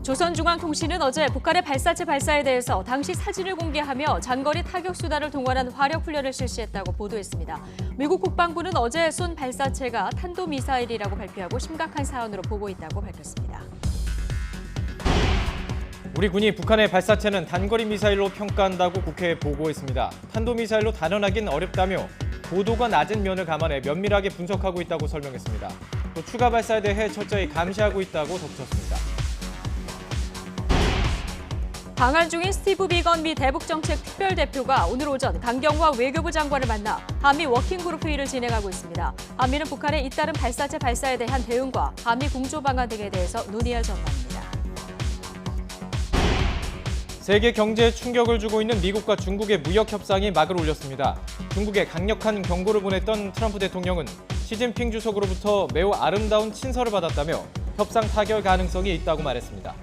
조선중앙통신은 어제 북한의 발사체 발사에 대해서 당시 사진을 공개하며 장거리 타격수단을 동원한 화력훈련을 실시했다고 보도했습니다. 미국 국방부는 어제 쏜 발사체가 탄도미사일이라고 발표하고 심각한 사안으로 보고 있다고 밝혔습니다. 우리 군이 북한의 발사체는 단거리 미사일로 평가한다고 국회에 보고했습니다. 탄도미사일로 단언하긴 어렵다며 고도가 낮은 면을 감안해 면밀하게 분석하고 있다고 설명했습니다. 또 추가 발사에 대해 철저히 감시하고 있다고 덧붙였습니다. 방한 중인 스티브 비건 미 대북정책 특별대표가 오늘 오전 강경화 외교부 장관을 만나 한미 워킹그룹 회의를 진행하고 있습니다. 한미는 북한의 잇따른 발사체 발사에 대한 대응과 한미 공조 방안 등에 대해서 논의할 전망입니다. 세계 경제에 충격을 주고 있는 미국과 중국의 무역 협상이 막을 올렸습니다. 중국에 강력한 경고를 보냈던 트럼프 대통령은 시진핑 주석으로부터 매우 아름다운 친서를 받았다며 협상 타결 가능성이 있다고 말했습니다.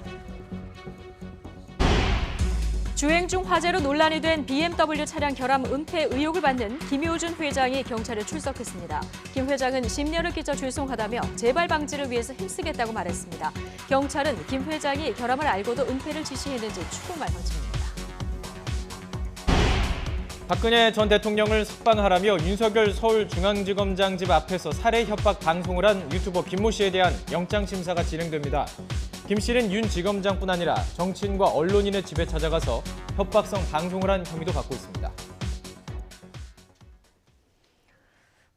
주행 중 화재로 논란이 된 BMW 차량 결함 은폐 의혹을 받는 김효준 회장이 경찰에 출석했습니다. 김 회장은 심려를 끼쳐 죄송하다며 재발 방지를 위해서 힘쓰겠다고 말했습니다. 경찰은 김 회장이 결함을 알고도 은폐를 지시했는지 추궁할 방침입니다. 박근혜 전 대통령을 석방하라며 윤석열 서울중앙지검장 집 앞에서 살해 협박 방송을 한 유튜버 김모 씨에 대한 영장심사가 진행됩니다. 김 씨는 윤 지검장뿐 아니라 정치인과 언론인의 집에 찾아가서 협박성 방송을 한 혐의도 받고 있습니다.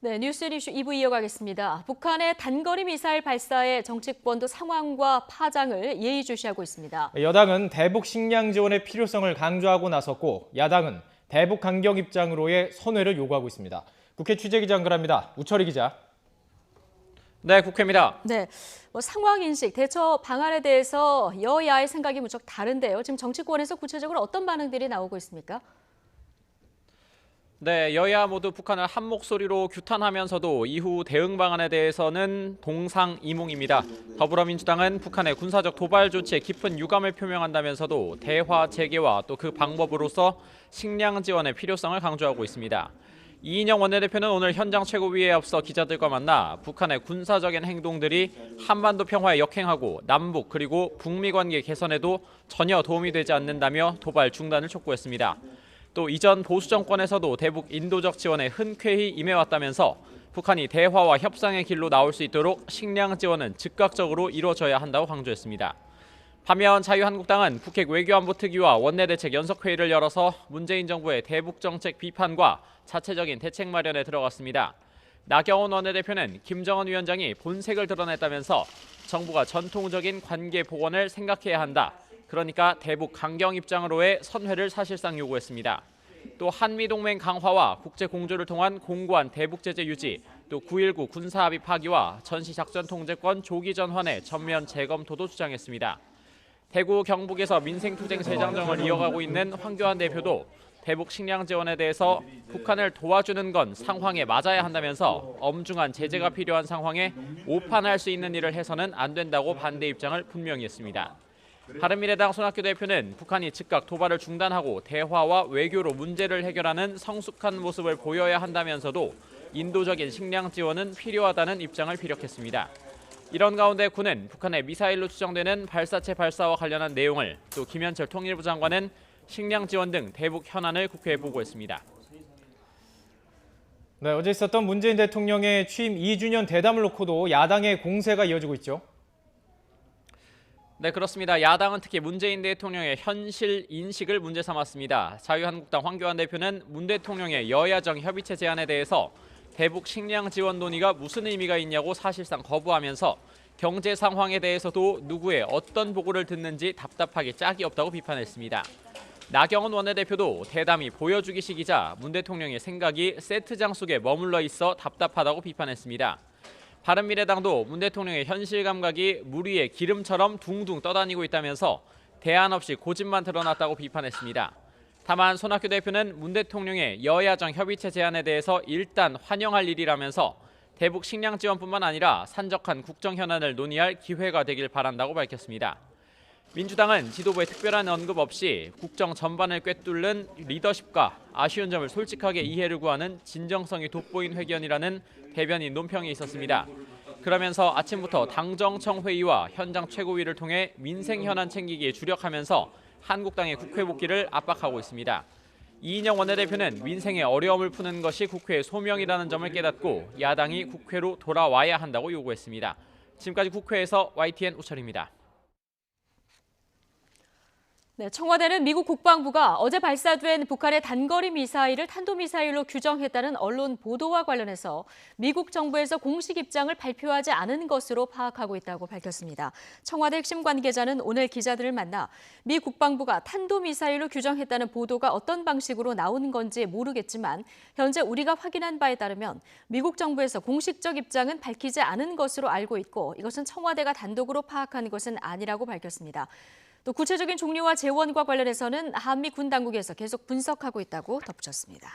네, 뉴스 이슈 2부 이어가겠습니다. 북한의 단거리 미사일 발사에 정치권도 상황과 파장을 예의주시하고 있습니다. 여당은 대북 식량 지원의 필요성을 강조하고 나섰고 야당은 대북 강경 입장으로의 선회를 요구하고 있습니다. 국회 취재기자 연결합니다. 우철희 기자. 네, 국회입니다. 네, 상황 인식, 대처 방안에 대해서 여야의 생각이 무척 다른데요. 지금 정치권에서 구체적으로 어떤 반응들이 나오고 있습니까? 네, 여야 모두 북한을 한 목소리로 규탄하면서도 이후 대응 방안에 대해서는 동상이몽입니다. 더불어민주당은 북한의 군사적 도발 조치에 깊은 유감을 표명한다면서도 대화 재개와 또 그 방법으로서 식량 지원의 필요성을 강조하고 있습니다. 이인영 원내대표는 오늘 현장 최고위에 앞서 기자들과 만나 북한의 군사적인 행동들이 한반도 평화에 역행하고 남북 그리고 북미 관계 개선에도 전혀 도움이 되지 않는다며 도발 중단을 촉구했습니다. 또 이전 보수 정권에서도 대북 인도적 지원에 흔쾌히 임해왔다면서 북한이 대화와 협상의 길로 나올 수 있도록 식량 지원은 즉각적으로 이루어져야 한다고 강조했습니다. 반면 자유한국당은 북핵 외교안보특위와 원내대책 연석회의를 열어서 문재인 정부의 대북 정책 비판과 자체적인 대책 마련에 들어갔습니다. 나경원 원내대표는 김정은 위원장이 본색을 드러냈다면서 정부가 전통적인 관계 복원을 생각해야 한다. 그러니까 대북 강경 입장으로의 선회를 사실상 요구했습니다. 또 한미동맹 강화와 국제 공조를 통한 공고한 대북 제재 유지, 또 9.19 군사합의 파기와 전시작전 통제권 조기 전환의 전면 재검토도 주장했습니다. 대구 경북에서 민생투쟁 재장정을 이어가고 있는 황교안 대표도 대북 식량 지원에 대해서 북한을 도와주는 건 상황에 맞아야 한다면서 엄중한 제재가 필요한 상황에 오판할 수 있는 일을 해서는 안 된다고 반대 입장을 분명히 했습니다. 바른미래당 손학규 대표는 북한이 즉각 도발을 중단하고 대화와 외교로 문제를 해결하는 성숙한 모습을 보여야 한다면서도 인도적인 식량 지원은 필요하다는 입장을 피력했습니다. 이런 가운데 군은 북한의 미사일로 추정되는 발사체 발사와 관련한 내용을 또 김현철 통일부 장관은 식량 지원 등 대북 현안을 국회에 보고했습니다. 네, 어제 있었던 문재인 대통령의 취임 2주년 대담을 놓고도 야당의 공세가 이어지고 있죠. 네, 그렇습니다. 야당은 특히 문재인 대통령의 현실 인식을 문제 삼았습니다. 자유한국당 황교안 대표는 문 대통령의 여야정 협의체 제안에 대해서 대북 식량 지원 논의가 무슨 의미가 있냐고 사실상 거부하면서 경제 상황에 대해서도 누구의 어떤 보고를 듣는지 답답하게 짝이 없다고 비판했습니다. 나경원 원내대표도 대담이 보여주기식이자 문 대통령의 생각이 세트장 속에 머물러 있어 답답하다고 비판했습니다. 바른미래당도 문 대통령의 현실 감각이 물 위에 기름처럼 둥둥 떠다니고 있다면서 대안 없이 고집만 드러났다고 비판했습니다. 다만 손학규 대표는 문 대통령의 여야정 협의체 제안에 대해서 일단 환영할 일이라면서 대북 식량 지원뿐만 아니라 산적한 국정 현안을 논의할 기회가 되길 바란다고 밝혔습니다. 민주당은 지도부의 특별한 언급 없이 국정 전반을 꿰뚫는 리더십과 아쉬운 점을 솔직하게 이해를 구하는 진정성이 돋보인 회견이라는 대변인 논평이 있었습니다. 그러면서 아침부터 당정청 회의와 현장 최고위를 통해 민생 현안 챙기기에 주력하면서 한국당의 국회 복귀를 압박하고 있습니다. 이인영 원내대표는 민생의 어려움을 푸는 것이 국회의 소명이라는 점을 깨닫고 야당이 국회로 돌아와야 한다고 요구했습니다. 지금까지 국회에서 YTN 우철입니다. 네, 청와대는 미국 국방부가 어제 발사된 북한의 단거리 미사일을 탄도미사일로 규정했다는 언론 보도와 관련해서 미국 정부에서 공식 입장을 발표하지 않은 것으로 파악하고 있다고 밝혔습니다. 청와대 핵심 관계자는 오늘 기자들을 만나 미 국방부가 탄도미사일로 규정했다는 보도가 어떤 방식으로 나오는 건지 모르겠지만 현재 우리가 확인한 바에 따르면 미국 정부에서 공식적 입장은 밝히지 않은 것으로 알고 있고 이것은 청와대가 단독으로 파악한 것은 아니라고 밝혔습니다. 또 구체적인 종류와 재원과 관련해서는 한미 군 당국에서 계속 분석하고 있다고 덧붙였습니다.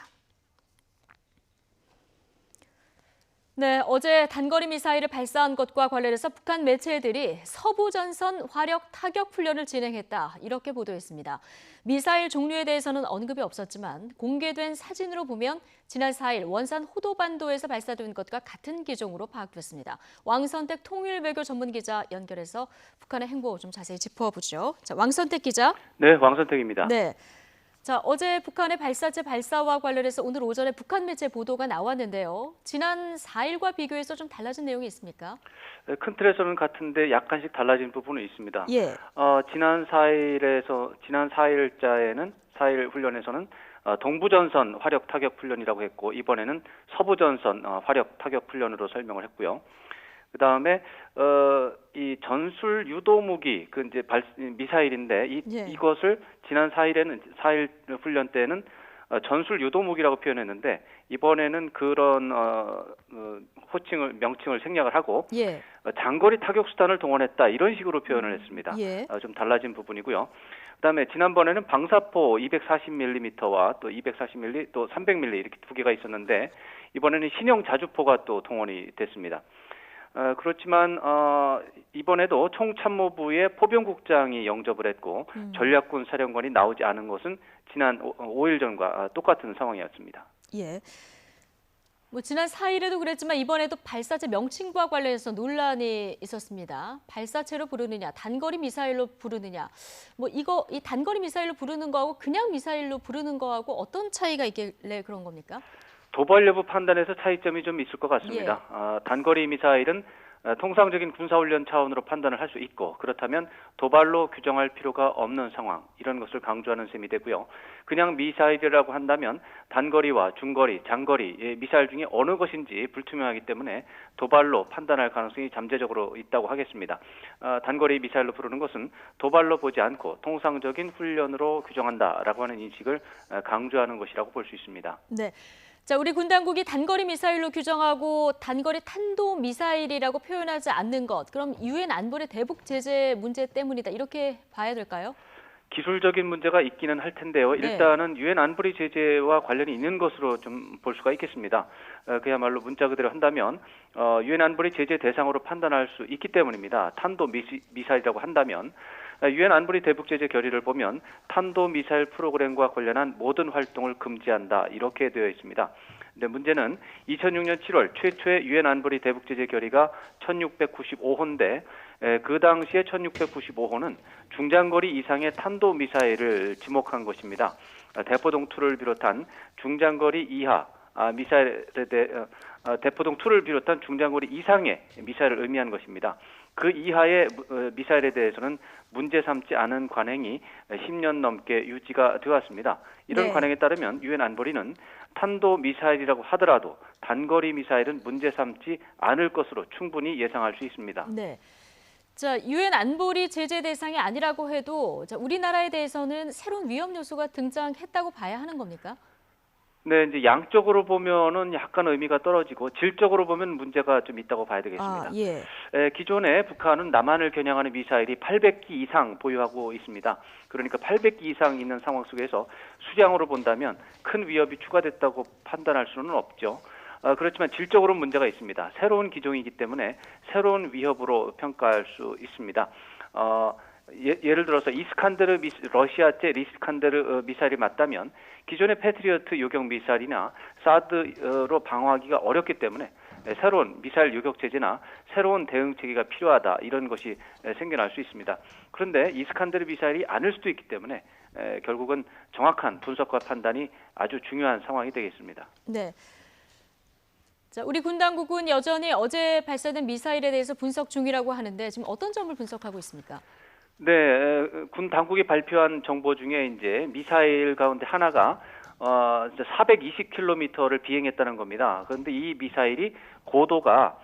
네, 어제 단거리 미사일을 발사한 것과 관련해서 북한 매체들이 서부전선 화력 타격 훈련을 진행했다 이렇게 보도했습니다. 미사일 종류에 대해서는 언급이 없었지만 공개된 사진으로 보면 지난 4일 원산 호도반도에서 발사된 것과 같은 기종으로 파악됐습니다. 왕선택 통일외교 전문기자 연결해서 북한의 행보 좀 자세히 짚어보죠. 자, 왕선택 기자. 네, 왕선택입니다. 네. 자, 어제 북한의 발사체 발사와 관련해서 오늘 오전에 북한 매체 보도가 나왔는데요. 지난 4일과 비교해서 좀 달라진 내용이 있습니까? 큰 틀에서는 같은데 약간씩 달라진 부분은 있습니다. 예. 지난 4일자에는 4일 훈련에서는 동부전선 화력 타격 훈련이라고 했고 이번에는 서부전선 화력 타격 훈련으로 설명을 했고요. 그다음에 이 전술 유도 무기 그 이제 미사일인데 이것을 지난 4일 훈련 때는 전술 유도 무기라고 표현했는데 이번에는 그런 명칭을 생략을 하고 장거리 타격 수단을 동원했다 이런 식으로 표현을 했습니다. 좀 달라진 부분이고요. 그다음에 지난번에는 방사포 240mm와 또 240mm 또 300mm 이렇게 두 개가 있었는데 이번에는 신형 자주포가 또 동원이 됐습니다. 그렇지만 이번에도 총참모부의 포병국장이 영접을 했고 전략군 사령관이 나오지 않은 것은 지난 5일 전과 똑같은 상황이었습니다. 예. 뭐 지난 4일에도 그랬지만 이번에도 발사체 명칭과 관련해서 논란이 있었습니다. 발사체로 부르느냐, 단거리 미사일로 부르느냐. 뭐 이 단거리 미사일로 부르는 거하고 그냥 미사일로 부르는 거하고 어떤 차이가 있길래 그런 겁니까? 도발 여부 판단에서 차이점이 좀 있을 것 같습니다. 단거리 미사일은 통상적인 군사훈련 차원으로 판단을 할 수 있고 그렇다면 도발로 규정할 필요가 없는 상황 이런 것을 강조하는 셈이 되고요. 그냥 미사일이라고 한다면 단거리와 중거리, 장거리 미사일 중에 어느 것인지 불투명하기 때문에 도발로 판단할 가능성이 잠재적으로 있다고 하겠습니다. 단거리 미사일로 부르는 것은 도발로 보지 않고 통상적인 훈련으로 규정한다라고 하는 인식을 강조하는 것이라고 볼 수 있습니다. 네. 자, 우리 군 당국이 단거리 미사일로 규정하고 단거리 탄도 미사일이라고 표현하지 않는 것. 그럼 유엔 안보리 대북 제재 문제 때문이다. 이렇게 봐야 될까요? 기술적인 문제가 있기는 할 텐데요. 일단은 유엔 안보리 제재와 관련이 있는 것으로 좀 볼 수가 있겠습니다. 그야말로 문자 그대로 한다면 유엔 안보리 제재 대상으로 판단할 수 있기 때문입니다. 탄도 미사일이라고 한다면 유엔 안보리 대북 제재 결의를 보면 탄도 미사일 프로그램과 관련한 모든 활동을 금지한다 이렇게 되어 있습니다. 근데 문제는 2006년 7월 최초의 유엔 안보리 대북 제재 결의가 1695호인데 그 당시에 1695호는 중장거리 이상의 탄도 미사일을 지목한 것입니다. 대포동2를 비롯한 중장거리 이하 대포동2를 비롯한 중장거리 이상의 미사일을 의미한 것입니다. 그 이하의 미사일에 대해서는 문제 삼지 않은 관행이 10년 넘게 유지가 되었습니다. 이런 관행에 따르면 유엔 안보리는 탄도 미사일이라고 하더라도 단거리 미사일은 문제 삼지 않을 것으로 충분히 예상할 수 있습니다. 네. 자, 유엔 안보리 제재 대상이 아니라고 해도 우리나라에 대해서는 새로운 위험 요소가 등장했다고 봐야 하는 겁니까? 네, 이제 양적으로 보면은 약간 의미가 떨어지고 질적으로 보면 문제가 좀 있다고 봐야 되겠습니다. 기존에 북한은 남한을 겨냥하는 미사일이 800기 이상 보유하고 있습니다. 그러니까 800기 이상 있는 상황 속에서 수량으로 본다면 큰 위협이 추가됐다고 판단할 수는 없죠. 그렇지만 질적으로 문제가 있습니다. 새로운 기종이기 때문에 새로운 위협으로 평가할 수 있습니다. 예를 들어서 이스칸데르 러시아제 이스칸데르 미사일이 맞다면 기존의 패트리어트 요격 미사일이나 사드로 방어하기가 어렵기 때문에 새로운 미사일 요격 제재나 새로운 대응 체계가 필요하다 이런 것이 생겨날 수 있습니다. 그런데 이스칸데르 미사일이 아닐 수도 있기 때문에 결국은 정확한 분석과 판단이 아주 중요한 상황이 되겠습니다. 네. 자, 우리 군 당국은 여전히 어제 발사된 미사일에 대해서 분석 중이라고 하는데 지금 어떤 점을 분석하고 있습니까? 네, 군 당국이 발표한 정보 중에 이제 미사일 가운데 하나가 420km를 비행했다는 겁니다. 그런데 이 미사일이 고도가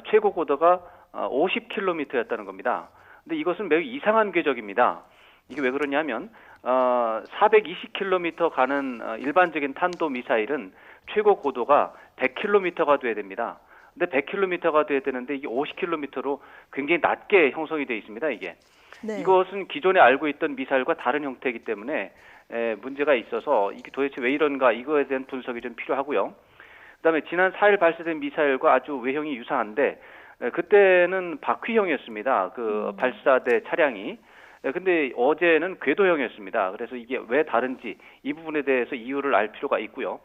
최고 고도가 50km였다는 겁니다. 근데 이것은 매우 이상한 궤적입니다. 이게 왜 그러냐면 420km 가는 일반적인 탄도 미사일은 최고 고도가 100km가 돼야 됩니다. 근데 100km가 돼야 되는데 이게 50km로 굉장히 낮게 형성이 되어 있습니다. 이게. 네. 이것은 기존에 알고 있던 미사일과 다른 형태이기 때문에 문제가 있어서 이게 도대체 왜 이런가 이거에 대한 분석이 좀 필요하고요. 그다음에 지난 4일 발사된 미사일과 아주 외형이 유사한데 그때는 바퀴형이었습니다. 그 발사대 차량이. 근데 어제는 궤도형이었습니다. 그래서 이게 왜 다른지 이 부분에 대해서 이유를 알 필요가 있고요.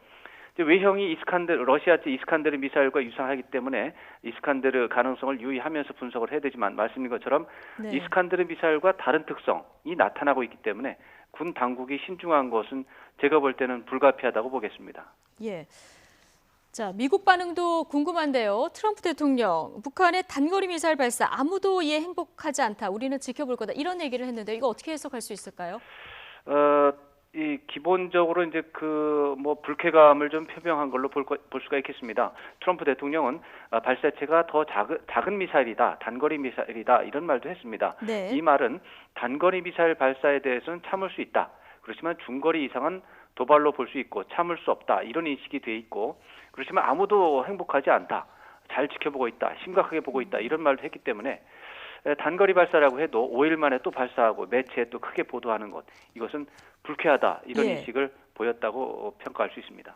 외형이 러시아제 이스칸데르 미사일과 유사하기 때문에 이스칸데르 가능성을 유의하면서 분석을 해야 되지만 말씀드린 것처럼 네. 이스칸데르 미사일과 다른 특성이 나타나고 있기 때문에 군 당국이 신중한 것은 제가 볼 때는 불가피하다고 보겠습니다. 예. 자, 미국 반응도 궁금한데요. 트럼프 대통령, 북한의 단거리 미사일 발사 아무도 이에 행복하지 않다. 우리는 지켜볼 거다. 이런 얘기를 했는데 이거 어떻게 해석할 수 있을까요? 이 기본적으로 이제 불쾌감을 좀 표명한 걸로 볼 수가 있겠습니다. 트럼프 대통령은 발사체가 더 작은 미사일이다, 단거리 미사일이다 이런 말도 했습니다. 네. 이 말은 단거리 미사일 발사에 대해서는 참을 수 있다. 그렇지만 중거리 이상은 도발로 볼 수 있고 참을 수 없다 이런 인식이 돼 있고 그렇지만 아무도 행복하지 않다. 잘 지켜보고 있다. 심각하게 보고 있다. 이런 말도 했기 때문에 단거리 발사라고 해도 5일 만에 또 발사하고 매체에 또 크게 보도하는 것 이것은 불쾌하다 이런 예. 인식을 보였다고 평가할 수 있습니다.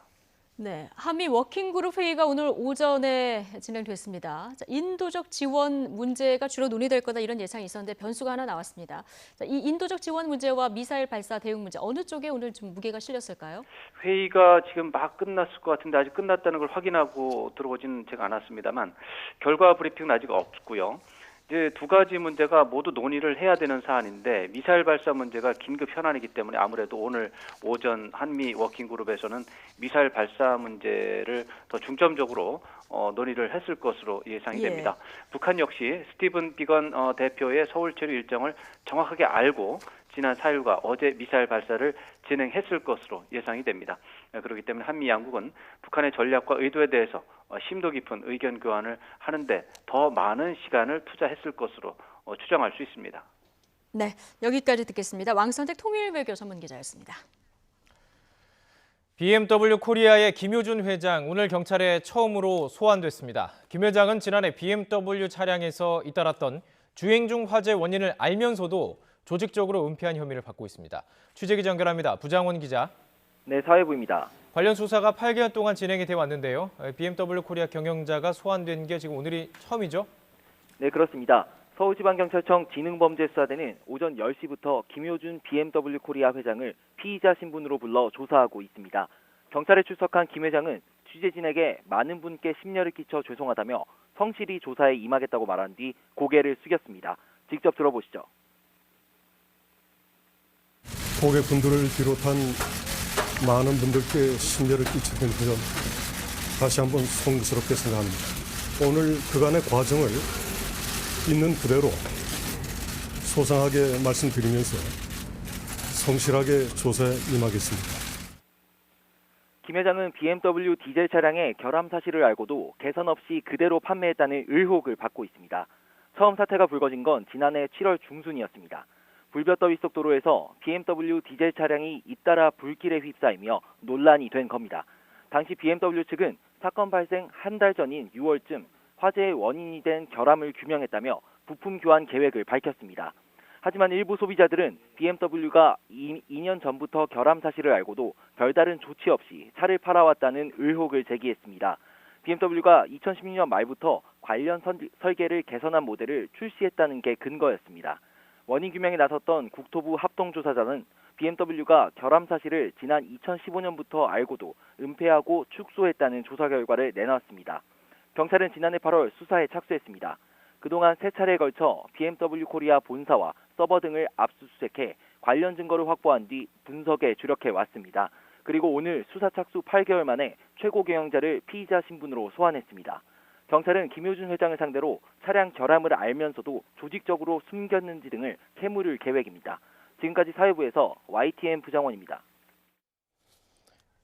네, 한미 워킹그룹 회의가 오늘 오전에 진행됐습니다. 자, 인도적 지원 문제가 주로 논의될 거다 이런 예상이 있었는데 변수가 하나 나왔습니다. 자, 이 인도적 지원 문제와 미사일 발사 대응 문제 어느 쪽에 오늘 좀 무게가 실렸을까요? 회의가 지금 막 끝났을 것 같은데 아직 끝났다는 걸 확인하고 들어오지는 제가 않았습니다만 결과 브리핑은 아직 없고요. 이제 두 가지 문제가 모두 논의를 해야 되는 사안인데 미사일 발사 문제가 긴급 현안이기 때문에 아무래도 오늘 오전 한미 워킹그룹에서는 미사일 발사 문제를 더 중점적으로 논의를 했을 것으로 예상이 예. 됩니다. 북한 역시 스티븐 비건 대표의 서울 체류 일정을 정확하게 알고 지난 4일과 어제 미사일 발사를 진행했을 것으로 예상이 됩니다. 그렇기 때문에 한미 양국은 북한의 전략과 의도에 대해서 심도 깊은 의견 교환을 하는데 더 많은 시간을 투자했을 것으로 추정할 수 있습니다. 네, 여기까지 듣겠습니다. 왕선택 통일외교 전문기자였습니다. BMW 코리아의 김효준 회장 오늘 경찰에 처음으로 소환됐습니다. 김 회장은 지난해 BMW 차량에서 잇따랐던 주행 중 화재 원인을 알면서도 조직적으로 은폐한 혐의를 받고 있습니다. 취재 기자 연결합니다. 부장원 기자. 네, 사회부입니다. 관련 수사가 8개월 동안 진행이 돼 왔는데요. BMW 코리아 경영자가 소환된 게 지금 오늘이 처음이죠? 네, 그렇습니다. 서울지방경찰청 지능범죄수사대는 오전 10시부터 김효준 BMW 코리아 회장을 피의자 신분으로 불러 조사하고 있습니다. 경찰에 출석한 김 회장은 취재진에게 많은 분께 심려를 끼쳐 죄송하다며 성실히 조사에 임하겠다고 말한 뒤 고개를 숙였습니다. 직접 들어보시죠. 고객분들을 비롯한 많은 분들께 심려를 끼치는 점 다시 한번 송구스럽게 생각합니다. 오늘 그간의 과정을 있는 그대로 소상하게 말씀드리면서 성실하게 조사에 임하겠습니다. 김 회장은 BMW 디젤 차량의 결함 사실을 알고도 개선 없이 그대로 판매했다는 의혹을 받고 있습니다. 처음 사태가 불거진 건 지난해 7월 중순이었습니다. 불볕더위 속 도로에서 BMW 디젤 차량이 잇따라 불길에 휩싸이며 논란이 된 겁니다. 당시 BMW 측은 사건 발생 한 달 전인 6월쯤 화재의 원인이 된 결함을 규명했다며 부품 교환 계획을 밝혔습니다. 하지만 일부 소비자들은 BMW가 2년 전부터 결함 사실을 알고도 별다른 조치 없이 차를 팔아왔다는 의혹을 제기했습니다. BMW가 2016년 말부터 관련 설계를 개선한 모델을 출시했다는 게 근거였습니다. 원인 규명에 나섰던 국토부 합동조사단은 BMW가 결함 사실을 지난 2015년부터 알고도 은폐하고 축소했다는 조사 결과를 내놨습니다. 경찰은 지난해 8월 수사에 착수했습니다. 그동안 3차례에 걸쳐 BMW 코리아 본사와 서버 등을 압수수색해 관련 증거를 확보한 뒤 분석에 주력해 왔습니다. 그리고 오늘 수사 착수 8개월 만에 최고 경영자를 피의자 신분으로 소환했습니다. 경찰은 김효준 회장을 상대로 차량 결함을 알면서도 조직적으로 숨겼는지 등을 캐물을 계획입니다. 지금까지 사회부에서 YTN 부장원입니다.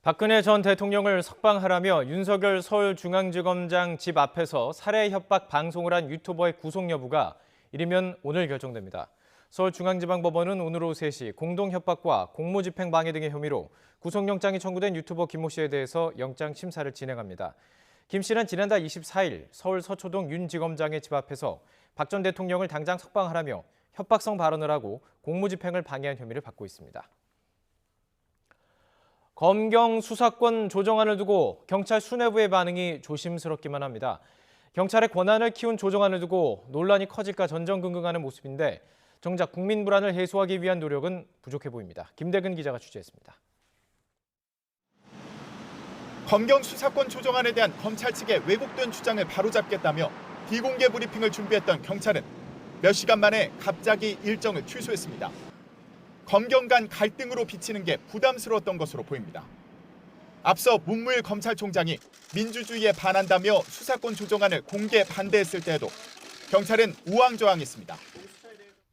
박근혜 전 대통령을 석방하라며 윤석열 서울중앙지검장 집 앞에서 살해 협박 방송을 한 유튜버의 구속 여부가 이르면 오늘 결정됩니다. 서울중앙지방법원은 오늘 오후 3시 공동협박과 공무집행 방해 등의 혐의로 구속영장이 청구된 유튜버 김모 씨에 대해서 영장 심사를 진행합니다. 김 씨는 지난달 24일 서울 서초동 윤 지검장의 집 앞에서 박 전 대통령을 당장 석방하라며 협박성 발언을 하고 공무집행을 방해한 혐의를 받고 있습니다. 검경 수사권 조정안을 두고 경찰 수뇌부의 반응이 조심스럽기만 합니다. 경찰의 권한을 키운 조정안을 두고 논란이 커질까 전전긍긍하는 모습인데 정작 국민 불안을 해소하기 위한 노력은 부족해 보입니다. 김대근 기자가 취재했습니다. 검경 수사권 조정안에 대한 검찰 측의 왜곡된 주장을 바로잡겠다며 비공개 브리핑을 준비했던 경찰은 몇 시간 만에 갑자기 일정을 취소했습니다. 검경 간 갈등으로 비치는 게 부담스러웠던 것으로 보입니다. 앞서 문무일 검찰총장이 민주주의에 반한다며 수사권 조정안을 공개 반대했을 때에도 경찰은 우왕좌왕했습니다.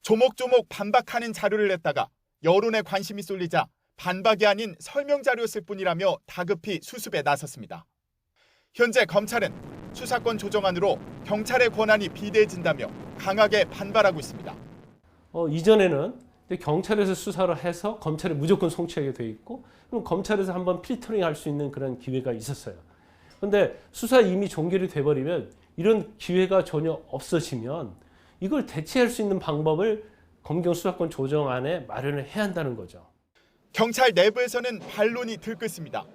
조목조목 반박하는 자료를 냈다가 여론에 관심이 쏠리자 반박이 아닌 설명 자료였을 뿐이라며 다급히 수습에 나섰습니다. 현재 검찰은 수사권 조정안으로 경찰의 권한이 비대해진다며 강하게 반발하고 있습니다. 이전에는 경찰에서 수사를 해서 검찰에 무조건 송치하게 돼 있고 그럼 검찰에서 한번 필터링 할 수 있는 그런 기회가 있었어요. 그런데 수사 이미 종결이 돼버리면 이런 기회가 전혀 없어지면 이걸 대체할 수 있는 방법을 검경 수사권 조정안에 마련을 해야 한다는 거죠. 경찰 내부에서는 반론이 들끓습니다.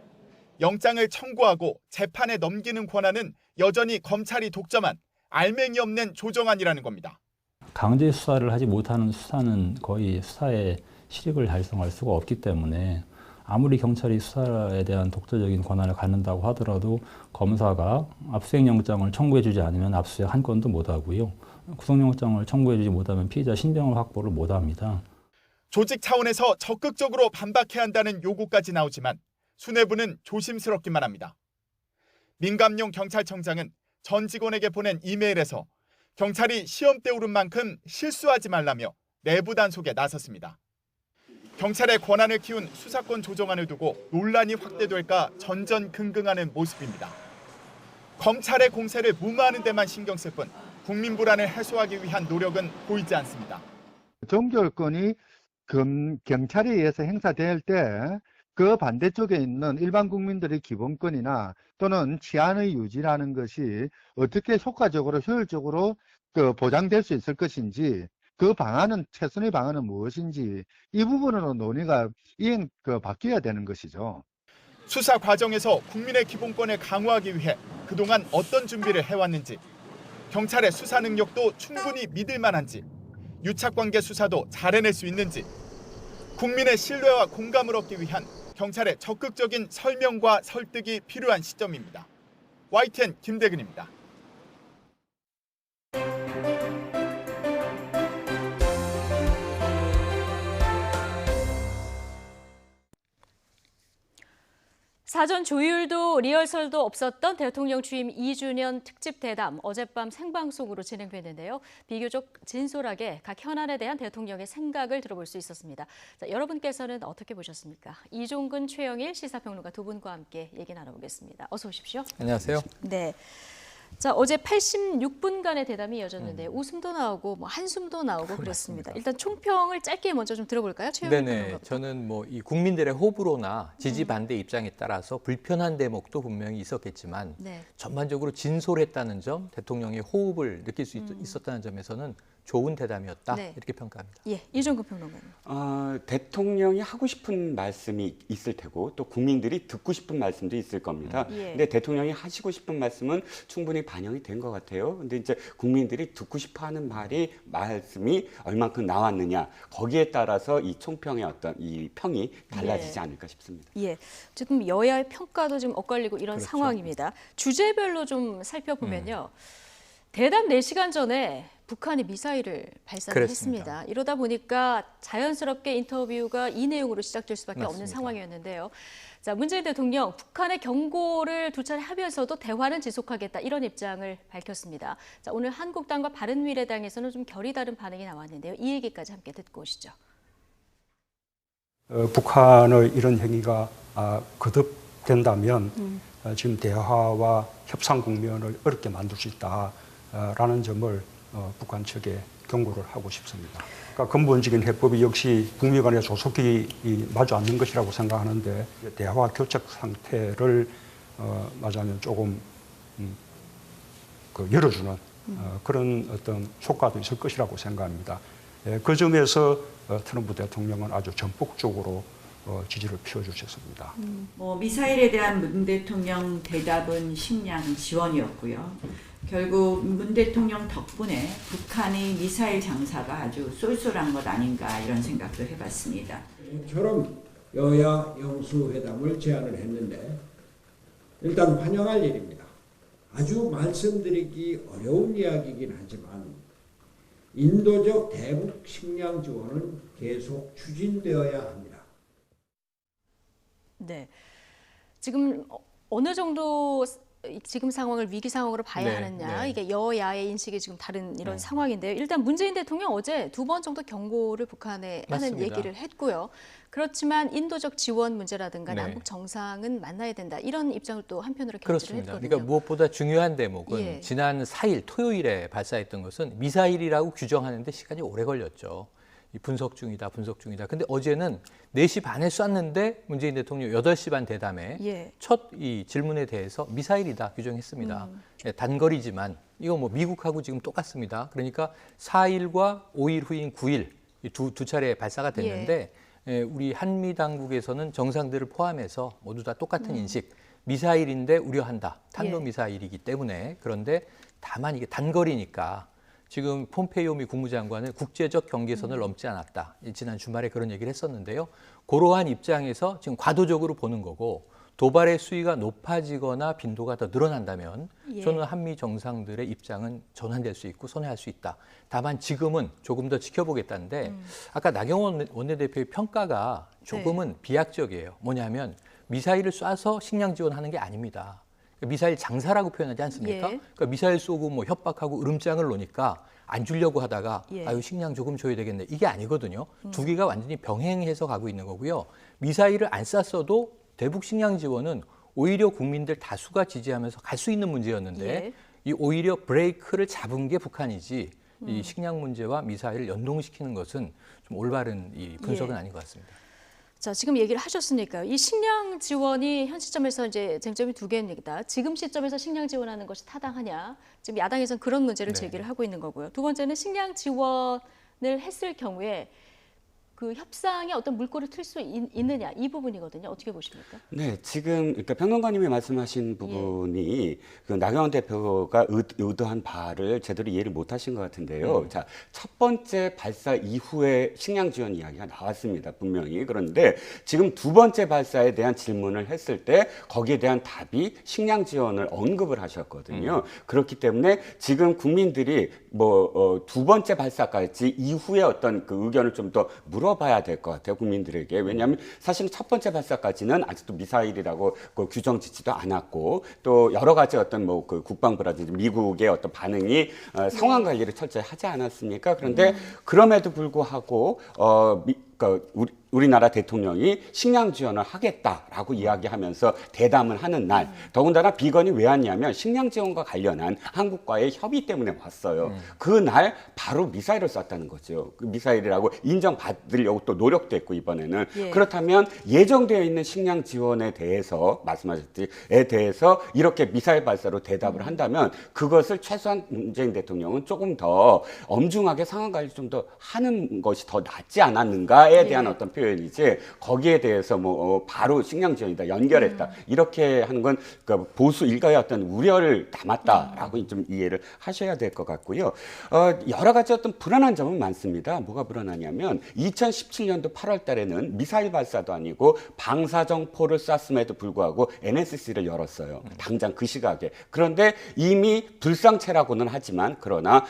영장을 청구하고 재판에 넘기는 권한은 여전히 검찰이 독점한 알맹이 없는 조정안이라는 겁니다. 강제 수사를 하지 못하는 수사는 거의 수사의 실익을 달성할 수가 없기 때문에 아무리 경찰이 수사에 대한 독자적인 권한을 갖는다고 하더라도 검사가 압수수색영장을 청구해주지 않으면 압수수색 한 건도 못하고요. 구속영장을 청구해주지 못하면 피의자 신병을 확보를 못합니다. 조직 차원에서 적극적으로 반박해야 한다는 요구까지 나오지만 수뇌부는 조심스럽기만 합니다. 민감용 경찰청장은 전 직원에게 보낸 이메일에서 경찰이 시험대 오른 만큼 실수하지 말라며 내부 단속에 나섰습니다. 경찰의 권한을 키운 수사권 조정안을 두고 논란이 확대될까 전전긍긍하는 모습입니다. 검찰의 공세를 무마하는 데만 신경 쓸 뿐 국민 불안을 해소하기 위한 노력은 보이지 않습니다. 종결권이 경찰에 의해서 행사될 때 그 반대쪽에 있는 일반 국민들의 기본권이나 또는 치안의 유지라는 것이 어떻게 효과적으로 효율적으로 보장될 수 있을 것인지 그 방안은 최선의 방안은 무엇인지 이 부분으로 논의가 바뀌어야 되는 것이죠. 수사 과정에서 국민의 기본권을 강화하기 위해 그동안 어떤 준비를 해왔는지, 경찰의 수사 능력도 충분히 믿을 만한지, 유착관계 수사도 잘 해낼 수 있는지, 국민의 신뢰와 공감을 얻기 위한 경찰의 적극적인 설명과 설득이 필요한 시점입니다. YTN 김대근입니다. 사전 조율도 리허설도 없었던 대통령 취임 2주년 특집 대담 어젯밤 생방송으로 진행됐는데요. 비교적 진솔하게 각 현안에 대한 대통령의 생각을 들어볼 수 있었습니다. 자, 여러분께서는 어떻게 보셨습니까? 이종근, 최영일 시사평론가 두 분과 함께 얘기 나눠보겠습니다. 어서 오십시오. 안녕하세요. 네. 자, 어제 86분간의 대담이 이어졌는데 웃음도 나오고 한숨도 나오고 그랬습니다. 맞습니다. 일단 총평을 짧게 먼저 좀 들어볼까요? 최영일 네네. 평론가부터. 저는 이 국민들의 호불호나 지지 반대 입장에 따라서 불편한 대목도 분명히 있었겠지만 네. 전반적으로 진솔했다는 점, 대통령의 호흡을 느낄 수 있었다는 점에서는 좋은 대담이었다 네. 이렇게 평가합니다. 예, 이종근 평론가님. 대통령이 하고 싶은 말씀이 있을 테고 또 국민들이 듣고 싶은 말씀도 있을 겁니다. 예. 근데 대통령이 하시고 싶은 말씀은 충분히 반영이 된 것 같아요. 근데 이제 국민들이 듣고 싶어하는 말씀이 얼만큼 나왔느냐 거기에 따라서 이 총평의 어떤 이 평이 달라지지 않을까 싶습니다. 예, 지금 여야의 평가도 지금 엇갈리고 이런 그렇죠. 상황입니다. 주제별로 좀 살펴보면요. 대담 4시간 전에 북한이 미사일을 발사를 그렇습니다. 했습니다. 이러다 보니까 자연스럽게 인터뷰가 이 내용으로 시작될 수밖에 없는 맞습니다. 상황이었는데요. 자, 문재인 대통령 북한의 경고를 두 차례 하면서도 대화는 지속하겠다 이런 입장을 밝혔습니다. 자, 오늘 한국당과 바른미래당에서는 좀 결이 다른 반응이 나왔는데요. 이 얘기까지 함께 듣고 오시죠. 북한의 이런 행위가 거듭된다면 지금 대화와 협상 국면을 어렵게 만들 수 있다라는 점을 북한 측에 경고를 하고 싶습니다. 그러니까 근본적인 해법이 역시 북미 간의 조속히 마주 앉는 것이라고 생각하는데 대화 교착 상태를 말하자면 조금 열어주는 그런 어떤 효과도 있을 것이라고 생각합니다. 그 점에서 트럼프 대통령은 아주 전폭적으로 지지를 피워주셨습니다. 미사일에 대한 문 대통령 대답은 식량 지원이었고요. 결국 문 대통령 덕분에 북한의 미사일 장사가 아주 쏠쏠한 것 아닌가 이런 생각도 해봤습니다. 처럼 여야 영수회담을 제안을 했는데 일단 환영할 일입니다. 아주 말씀드리기 어려운 이야기이긴 하지만 인도적 대북 식량 지원은 계속 추진되어야 합니다. 네, 지금 어느 정도 지금 상황을 위기 상황으로 봐야 하느냐 이게 여야의 인식이 지금 다른 이런 상황인데요. 일단 문재인 대통령 어제 2번 정도 경고를 북한에 하는 얘기를 했고요. 그렇지만 인도적 지원 문제라든가 남북 정상은 만나야 된다 이런 입장을 또 한편으로 견지를 그렇습니다. 했거든요. 그러니까 무엇보다 중요한 대목은 지난 4일 토요일에 발사했던 것은 미사일이라고 규정하는데 시간이 오래 걸렸죠. 분석 중이다. 근데 어제는 4시 반에 쐈는데 문재인 대통령 8시 반 대담에 첫 이 질문에 대해서 미사일이다 규정했습니다. 단거리지만 이거 뭐 미국하고 지금 똑같습니다. 그러니까 4일과 5일 후인 9일 두 차례 발사가 됐는데 우리 한미 당국에서는 정상들을 포함해서 모두 다 똑같은 인식. 미사일인데 우려한다. 탄도미사일이기 때문에. 그런데 다만 이게 단거리니까 지금 폼페이오 미 국무장관은 국제적 경계선을 넘지 않았다. 지난 주말에 그런 얘기를 했었는데요. 그러한 입장에서 지금 과도적으로 보는 거고 도발의 수위가 높아지거나 빈도가 더 늘어난다면 저는 한미 정상들의 입장은 전환될 수 있고 선회할 수 있다. 다만 지금은 조금 더 지켜보겠다는데 아까 나경원 원내대표의 평가가 조금은 비약적이에요. 뭐냐면 미사일을 쏴서 식량 지원하는 게 아닙니다. 미사일 장사라고 표현하지 않습니까? 그러니까 미사일 쏘고 뭐 협박하고 으름장을 놓으니까 안 주려고 하다가 아유 식량 조금 줘야 되겠네. 이게 아니거든요. 두 개가 완전히 병행해서 가고 있는 거고요. 미사일을 안 쐈어도 대북 식량 지원은 오히려 국민들 다수가 지지하면서 갈 수 있는 문제였는데 이 오히려 브레이크를 잡은 게 북한이지 이 식량 문제와 미사일을 연동시키는 것은 좀 올바른 이 분석은 아닌 것 같습니다. 자, 지금 얘기를 하셨으니까요. 이 식량 지원이 현 시점에서 이제 쟁점이 2개입니다. 지금 시점에서 식량 지원하는 것이 타당하냐. 지금 야당에서는 그런 문제를 제기를 하고 있는 거고요. 두 번째는 식량 지원을 했을 경우에 그 협상에 어떤 물꼬를 틀 수 있느냐 이 부분이거든요. 어떻게 보십니까? 네, 지금 그러니까 평론가님이 말씀하신 부분이 그 나경원 대표가 의도한 바를 제대로 이해를 못하신 것 같은데요. 자, 첫 번째 발사 이후에 식량 지원 이야기가 나왔습니다, 분명히. 그런데 지금 두 번째 발사에 대한 질문을 했을 때 거기에 대한 답이 식량 지원을 언급을 하셨거든요. 그렇기 때문에 지금 국민들이 두 번째 발사까지 이후에 어떤 그 의견을 좀 더 물어봐야 될 것 같아요, 국민들에게. 왜냐하면 사실은 첫 번째 발사까지는 아직도 미사일이라고 그 규정짓지도 않았고 또 여러 가지 어떤 그 국방부라든지 미국의 어떤 반응이 상황 관리를 철저히 하지 않았습니까? 그런데 그럼에도 불구하고 그러니까 우리나라 대통령이 식량 지원을 하겠다라고 이야기하면서 대담을 하는 날, 더군다나 비건이 왜 왔냐면 식량 지원과 관련한 한국과의 협의 때문에 왔어요. 그날 바로 미사일을 쐈다는 거죠. 그 미사일이라고 인정받으려고 또 노력도 했고 이번에는. 예. 그렇다면 예정되어 있는 식량 지원에 대해서 말씀하셨듯이에 대해서 이렇게 미사일 발사로 대답을 한다면 그것을 최소한 문재인 대통령은 조금 더 엄중하게 상황 관리 좀 더 하는 것이 더 낫지 않았는가에 대한 어떤 표현이지 거기에 대해서 뭐 바로 식량 지원이다 연결했다 이렇게 하는 건 그러니까 보수 일가의 어떤 우려를 담았다라고 좀 이해를 하셔야 될 것 같고요. 여러 가지 어떤 불안한 점은 많습니다. 뭐가 불안하냐면 2017년도 8월 달에는 미사일 발사도 아니고 방사정포를 쐈음에도 불구하고 NSC를 열었어요. 당장 그 시각에. 그런데 이미 불상체라고는 하지만 그러나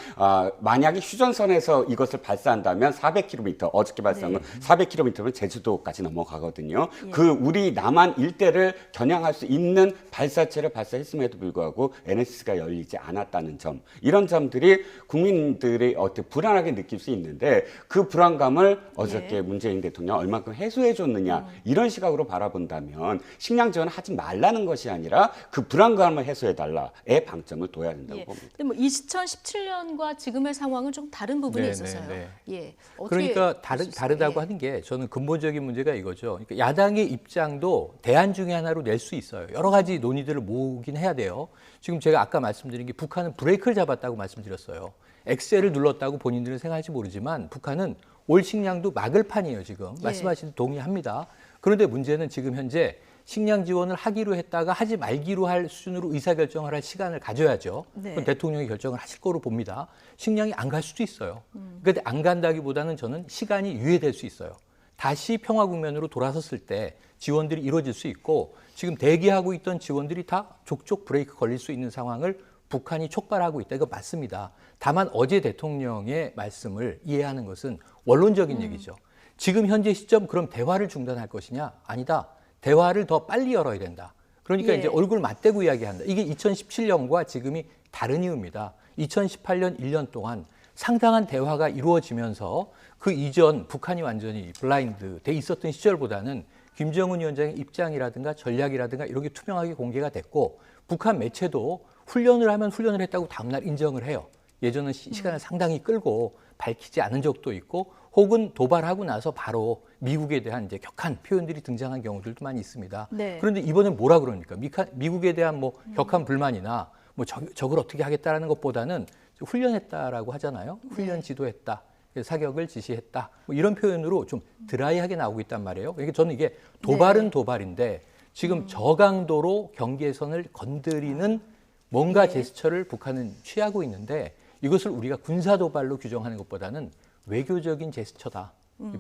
만약에 휴전선에서 이것을 발사한다면 400km, 어저께 발사한 건 400km면 제주도까지 넘어가거든요. 예. 그 우리 남한 일대를 겨냥할 수 있는 발사체를 발사했음에도 불구하고 NSC가 열리지 않았다는 점. 이런 점들이 국민들이 어떻게 불안하게 느낄 수 있는데 그 불안감을 어저께 문재인 대통령 얼마큼 해소해 줬느냐 이런 시각으로 바라본다면 식량 지원을 하지 말라는 것이 아니라 그 불안감을 해소해 달라의 방점을 둬야 된다고 봅니다. 근데 뭐 2017년과 지금의 상황은 좀 다른 부분이 있어서요. 예. 그러니까 다르다고 하는 게 저는 근본적인 문제가 이거죠. 그러니까 야당의 입장도 대안 중에 하나로 낼 수 있어요. 여러 가지 논의들을 모으긴 해야 돼요. 지금 제가 아까 말씀드린 게 북한은 브레이크를 잡았다고 말씀드렸어요. 엑셀을 눌렀다고 본인들은 생각할지 모르지만 북한은 올 식량도 막을 판이에요. 지금 말씀하신 데 동의합니다. 그런데 문제는 지금 현재 식량 지원을 하기로 했다가 하지 말기로 할 수준으로 의사결정을 할 시간을 가져야죠. 그건 대통령이 결정을 하실 거로 봅니다. 식량이 안 갈 수도 있어요. 그런데 안 간다기보다는 저는 시간이 유예될 수 있어요. 다시 평화 국면으로 돌아섰을 때 지원들이 이루어질 수 있고 지금 대기하고 있던 지원들이 다 족족 브레이크 걸릴 수 있는 상황을 북한이 촉발하고 있다. 이거 맞습니다. 다만 어제 대통령의 말씀을 이해하는 것은 원론적인 얘기죠. 지금 현재 시점 그럼 대화를 중단할 것이냐? 아니다. 대화를 더 빨리 열어야 된다. 그러니까 이제 얼굴 맞대고 이야기한다. 이게 2017년과 지금이 다른 이유입니다. 2018년 1년 동안 상당한 대화가 이루어지면서 그 이전 북한이 완전히 블라인드 돼 있었던 시절보다는 김정은 위원장의 입장이라든가 전략이라든가 이런 게 투명하게 공개가 됐고 북한 매체도 훈련을 하면 훈련을 했다고 다음날 인정을 해요. 예전은 시간을 상당히 끌고 밝히지 않은 적도 있고 혹은 도발하고 나서 바로 미국에 대한 이제 격한 표현들이 등장한 경우들도 많이 있습니다. 그런데 이번엔 뭐라 그러니까 미국에 대한 뭐 격한 불만이나 뭐 적을 어떻게 하겠다라는 것보다는 훈련했다라고 하잖아요. 훈련 지도했다. 사격을 지시했다. 뭐 이런 표현으로 좀 드라이하게 나오고 있단 말이에요. 그러니까 저는 이게 도발은 도발인데 지금 저강도로 경계선을 건드리는 뭔가 제스처를 북한은 취하고 있는데 이것을 우리가 군사 도발로 규정하는 것보다는 외교적인 제스처다.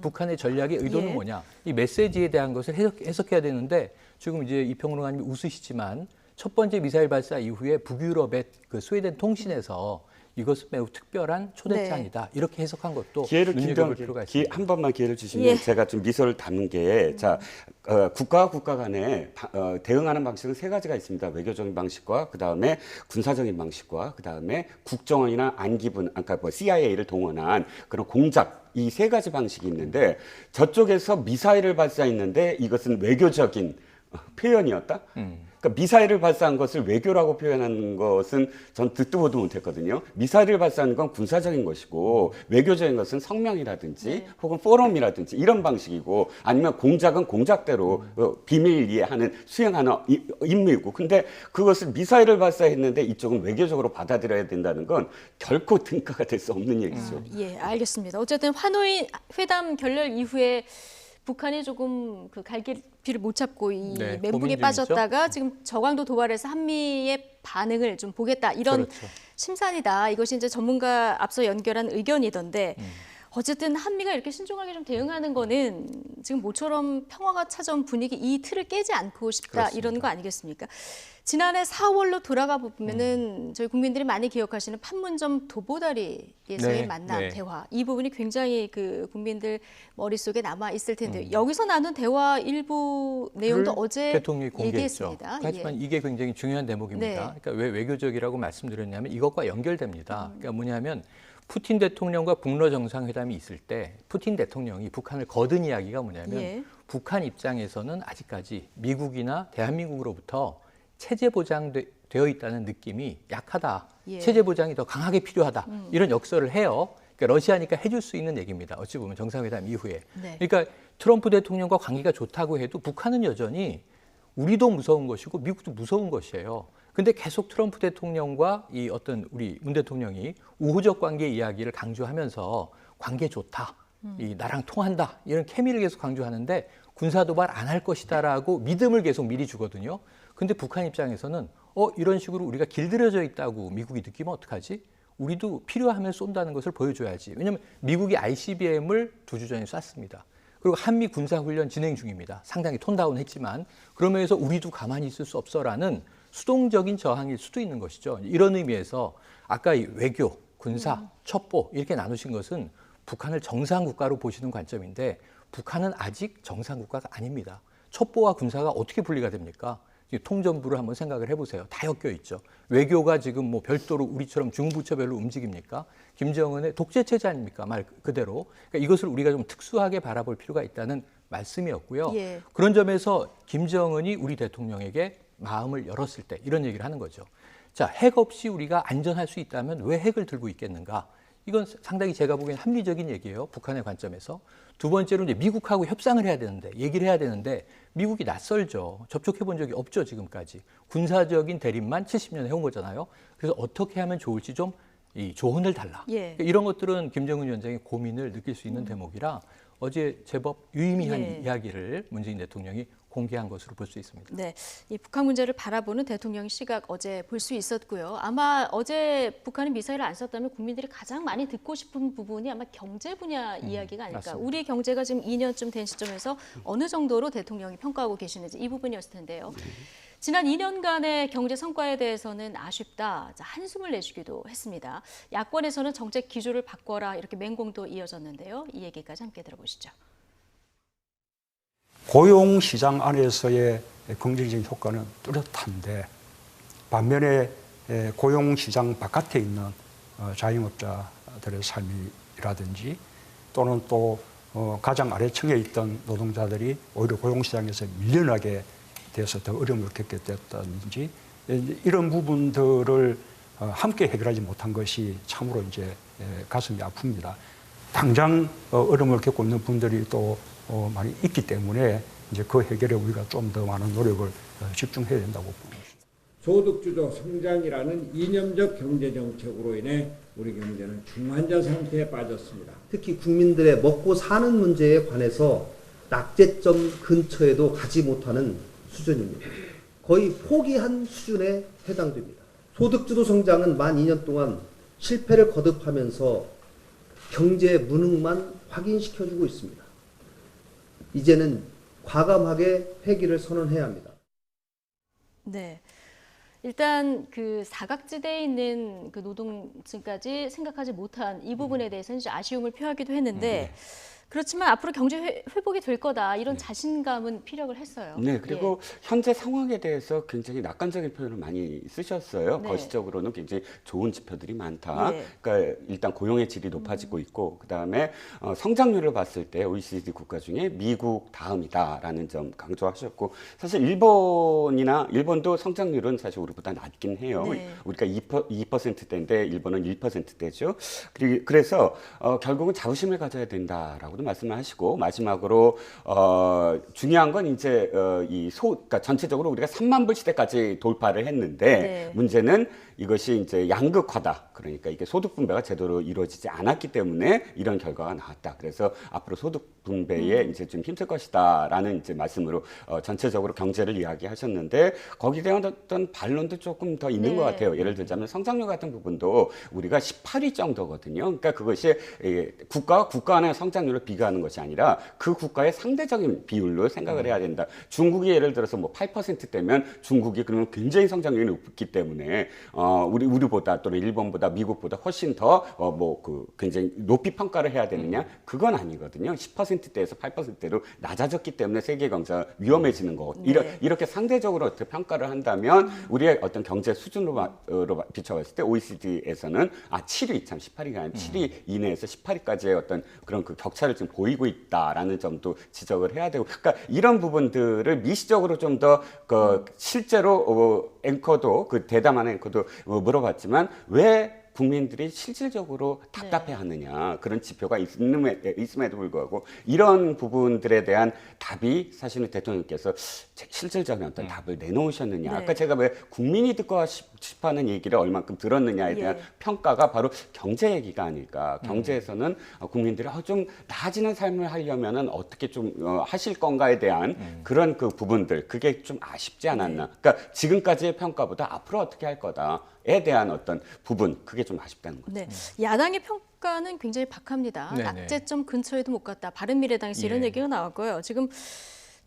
북한의 전략의 의도는 뭐냐? 이 메시지에 대한 것을 해석해야 되는데 지금 이제 이평론가님이 웃으시지만 첫 번째 미사일 발사 이후에 북유럽의 그 스웨덴 통신에서 이것은 매우 특별한 초대장이다. 이렇게 해석한 것도 눈여겨볼 필요가 있습니다. 한 번만 기회를 주시면 제가 좀 미소를 담은 게 자, 국가와 국가 간에 대응하는 방식은 세 가지가 있습니다. 외교적인 방식과 그다음에 군사적인 방식과 그다음에 국정원이나 안기부, 그러니까 뭐 CIA를 동원한 그런 공작 이 세 가지 방식이 있는데 저쪽에서 미사일을 발사했는데 이것은 외교적인 표현이었다. 그러니까 미사일을 발사한 것을 외교라고 표현하는 것은 전 듣도 보도 못했거든요. 미사일을 발사하는 건 군사적인 것이고 외교적인 것은 성명이라든지 혹은 포럼이라든지 이런 방식이고 아니면 공작은 공작대로 비밀리에하는 수행하는 임무이고 근데 그것을 미사일을 발사했는데 이쪽은 외교적으로 받아들여야 된다는 건 결코 등가가 될 수 없는 얘기죠. 예, 알겠습니다. 어쨌든 하노이 회담 결렬 이후에 북한이 조금 그 갈기를 못 잡고 이 멘붕에 빠졌다가 지금 저강도 도발해서 한미의 반응을 좀 보겠다 이런 심산이다. 이것이 이제 전문가 앞서 연결한 의견이던데 어쨌든 한미가 이렇게 신중하게 좀 대응하는 거는 지금 모처럼 평화가 찾아온 분위기 이 틀을 깨지 않고 싶다 이런 거 아니겠습니까? 지난해 4월로 돌아가 보면은 저희 국민들이 많이 기억하시는 판문점 도보다리에서의 만남, 대화 이 부분이 굉장히 그 국민들 머릿속에 남아 있을 텐데 여기서 나눈 대화 일부 내용도 어제 대통령이 얘기했습니다. 하지만 이게 굉장히 중요한 대목입니다. 그러니까 왜 외교적이라고 말씀드렸냐면 이것과 연결됩니다. 그러니까 뭐냐면 푸틴 대통령과 북러 정상회담이 있을 때 푸틴 대통령이 북한을 거둔 이야기가 뭐냐면 북한 입장에서는 아직까지 미국이나 대한민국으로부터 체제 보장되어 있다는 느낌이 약하다. 체제 보장이 더 강하게 필요하다. 이런 역설을 해요. 그러니까 러시아니까 해줄 수 있는 얘기입니다. 어찌 보면 정상회담 이후에. 그러니까 트럼프 대통령과 관계가 좋다고 해도 북한은 여전히 우리도 무서운 것이고 미국도 무서운 것이에요. 근데 계속 트럼프 대통령과 이 어떤 우리 문 대통령이 우호적 관계 이야기를 강조하면서 관계 좋다, 이 나랑 통한다 이런 케미를 계속 강조하는데 군사 도발 안 할 것이다라고 믿음을 계속 미리 주거든요. 근데 북한 입장에서는 이런 식으로 우리가 길들여져 있다고 미국이 느끼면 어떡하지? 우리도 필요하면 쏜다는 것을 보여줘야지. 왜냐하면 미국이 ICBM을 2주 전에 쐈습니다. 그리고 한미 군사훈련 진행 중입니다. 상당히 톤다운했지만 그러면서 우리도 가만히 있을 수 없어라는 수동적인 저항일 수도 있는 것이죠. 이런 의미에서 아까 이 외교, 군사, 첩보 이렇게 나누신 것은 북한을 정상국가로 보시는 관점인데 북한은 아직 정상국가가 아닙니다. 첩보와 군사가 어떻게 분리가 됩니까? 통전부를 한번 생각을 해보세요. 다 엮여 있죠. 외교가 지금 뭐 별도로 우리처럼 중부처별로 움직입니까? 김정은의 독재체제 아닙니까? 말 그대로. 그러니까 이것을 우리가 좀 특수하게 바라볼 필요가 있다는 말씀이었고요. 그런 점에서 김정은이 우리 대통령에게 마음을 열었을 때 이런 얘기를 하는 거죠. 자, 핵 없이 우리가 안전할 수 있다면 왜 핵을 들고 있겠는가? 이건 상당히 제가 보기엔 합리적인 얘기예요. 북한의 관점에서. 두 번째로 이제 미국하고 협상을 해야 되는데, 얘기를 해야 되는데 미국이 낯설죠. 접촉해 본 적이 없죠, 지금까지. 군사적인 대립만 70년 해온 거잖아요. 그래서 어떻게 하면 좋을지 좀 이 조언을 달라. 그러니까 이런 것들은 김정은 위원장이 고민을 느낄 수 있는 대목이라 어제 제법 유의미한 이야기를 문재인 대통령이 공개한 것으로 볼 수 있습니다. 네, 이 북한 문제를 바라보는 대통령의 시각 어제 볼 수 있었고요. 아마 어제 북한이 미사일을 안 썼다면 국민들이 가장 많이 듣고 싶은 부분이 아마 경제 분야 이야기가 아닐까. 맞습니다. 우리 경제가 지금 2년쯤 된 시점에서 어느 정도로 대통령이 평가하고 계시는지 이 부분이었을 텐데요. 지난 2년간의 경제 성과에 대해서는 아쉽다, 한숨을 내쉬기도 했습니다. 야권에서는 정책 기조를 바꿔라 이렇게 맹공도 이어졌는데요. 이 얘기까지 함께 들어보시죠. 고용시장 안에서의 긍정적인 효과는 뚜렷한데 반면에 고용시장 바깥에 있는 자영업자들의 삶이라든지 또는 또 가장 아래층에 있던 노동자들이 오히려 고용시장에서 밀려나게 돼서 더 어려움을 겪게 됐다든지 이런 부분들을 함께 해결하지 못한 것이 참으로 이제 가슴이 아픕니다. 당장 어려움을 겪고 있는 분들이 또 많이 있기 때문에 이제 그 해결에 우리가 좀 더 많은 노력을 집중해야 된다고 봅니다. 소득주도 성장이라는 이념적 경제 정책으로 인해 우리 경제는 중환자 상태에 빠졌습니다. 특히 국민들의 먹고 사는 문제에 관해서 낙제점 근처에도 가지 못하는 수준입니다. 거의 포기한 수준에 해당됩니다. 소득주도 성장은 만 2년 동안 실패를 거듭하면서 경제 무능만 확인시켜주고 있습니다. 이제는 과감하게 회기를 선언해야 합니다. 네. 일단 그 사각지대에 있는 그 노동층까지 생각하지 못한 이 부분에 대해서는 이제 아쉬움을 표하기도 했는데 그렇지만 앞으로 경제 회복이 될 거다 이런 자신감은 피력을 했어요. 네, 그리고 현재 상황에 대해서 굉장히 낙관적인 표현을 많이 쓰셨어요. 거시적으로는 굉장히 좋은 지표들이 많다. 그러니까 일단 고용의 질이 높아지고 있고 그다음에 성장률을 봤을 때 OECD 국가 중에 미국 다음이다라는 점 강조하셨고 사실 일본도 성장률은 사실 우리보다 낮긴 해요. 우리가 2%대인데 일본은 1%대죠. 그래서 결국은 자부심을 가져야 된다라고 말씀을 하시고 마지막으로 중요한 건 이제 그러니까 전체적으로 우리가 3만 불 시대까지 돌파를 했는데 문제는 이것이 이제 양극화다. 그러니까 이게 소득 분배가 제대로 이루어지지 않았기 때문에 이런 결과가 나왔다. 그래서 앞으로 소득 분배에 이제 좀 힘쓸 것이다라는 이제 말씀으로 전체적으로 경제를 이야기하셨는데 거기에 대한 어떤 반론도 조금 더 있는 것 같아요. 예를 들자면 성장률 같은 부분도 우리가 18위 정도거든요. 그러니까 그것이 국가와 국가 간의 성장률을 비교하는 것이 아니라 그 국가의 상대적인 비율로 생각을 해야 된다. 중국이 예를 들어서 뭐 8%대면 중국이 그러면 굉장히 성장률이 높기 때문에 우리보다 또는 일본보다 미국보다 훨씬 더 굉장히 높이 평가를 해야 되느냐? 그건 아니거든요. 10%대에서 8%대로 낮아졌기 때문에 세계 경제가 위험해지는 거고 이렇게 상대적으로 어떻게 평가를 한다면 우리의 어떤 경제 수준으로 비춰봤을 때 OECD에서는 7위, 참 18위가 아니라 7위 이내에서 18위까지의 어떤 그런 그 격차를 지금 보이고 있다라는 점도 지적을 해야 되고, 그러니까 이런 부분들을 미시적으로 좀 더 실제로 앵커도 그 대담한 앵커도 물어봤지만 왜 국민들이 실질적으로 답답해하느냐, 그런 지표가 있음에도 불구하고 이런 부분들에 대한 답이 사실은 대통령께서 실질적인 어떤 답을 내놓으셨느냐. 아까 제가 왜 국민이 듣고 싶어하는 얘기를 얼만큼 들었느냐에 대한 평가가 바로 경제 얘기가 아닐까. 경제에서는 국민들이 좀 나아지는 삶을 하려면은 어떻게 좀 하실 건가에 대한 그런 그 부분들, 그게 좀 아쉽지 않았나. 그러니까 지금까지의 평가보다 앞으로 어떻게 할 거다에 대한 어떤 부분, 그게 좀 아쉽다는 거죠. 네. 야당의 평가는 굉장히 박합니다. 낙제점 근처에도 못 갔다. 바른미래당에서 이런 얘기가 나왔고요. 지금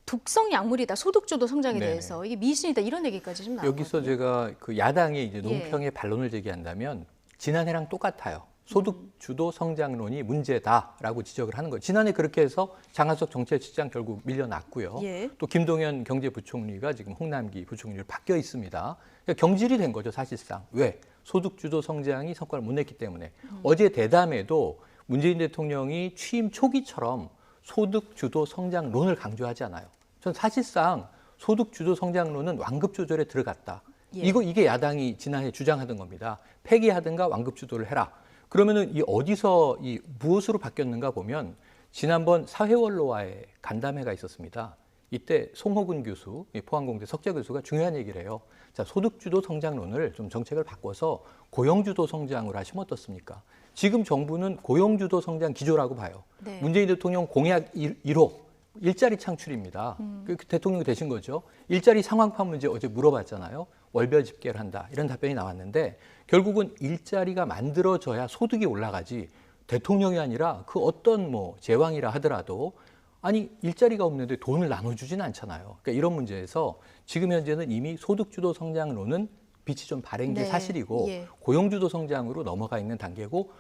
독성 약물이다, 소득주도 성장에 대해서 이게 미신이다, 이런 얘기까지 좀 나왔거든요. 여기서 제가 그 야당의 이제 논평의 반론을 제기한다면 지난해랑 똑같아요. 소득주도 성장론이 문제다라고 지적을 하는 거예요. 지난해 그렇게 해서 장하석 정책실장 결국 밀려났고요. 또 김동연 경제부총리가 지금 홍남기 부총리를 바뀌어 있습니다. 그러니까 경질이 된 거죠, 사실상. 왜? 소득주도 성장이 성과를 못 냈기 때문에. 어제 대담에도 문재인 대통령이 취임 초기처럼 소득주도 성장론을 강조하지 않아요. 전 사실상 소득주도 성장론은 완급 조절에 들어갔다. 이게 야당이 지난해 주장하던 겁니다. 폐기하든가 완급 주도를 해라. 그러면은 어디서 무엇으로 바뀌었는가 보면 지난번 사회원로와의 간담회가 있었습니다. 이때 송호근 교수, 포항공대 석재 교수가 중요한 얘기를 해요. 자, 소득주도 성장론을 좀 정책을 바꿔서 고용주도 성장으로 하시면 어떻습니까? 지금 정부는 고용주도 성장 기조라고 봐요. 문재인 대통령 공약 1호, 일자리 창출입니다. 그 대통령이 되신 거죠. 일자리 상황판 문제 어제 물어봤잖아요. 월별 집계를 한다, 이런 답변이 나왔는데 결국은 일자리가 만들어져야 소득이 올라가지, 대통령이 아니라 그 어떤 제왕이라 하더라도 아니 일자리가 없는데 돈을 나눠주진 않잖아요. 그러니까 이런 문제에서 지금 현재는 이미 소득주도 성장론은 빛이 좀 발한 게 사실이고 고용주도 성장으로 넘어가 있는 단계고,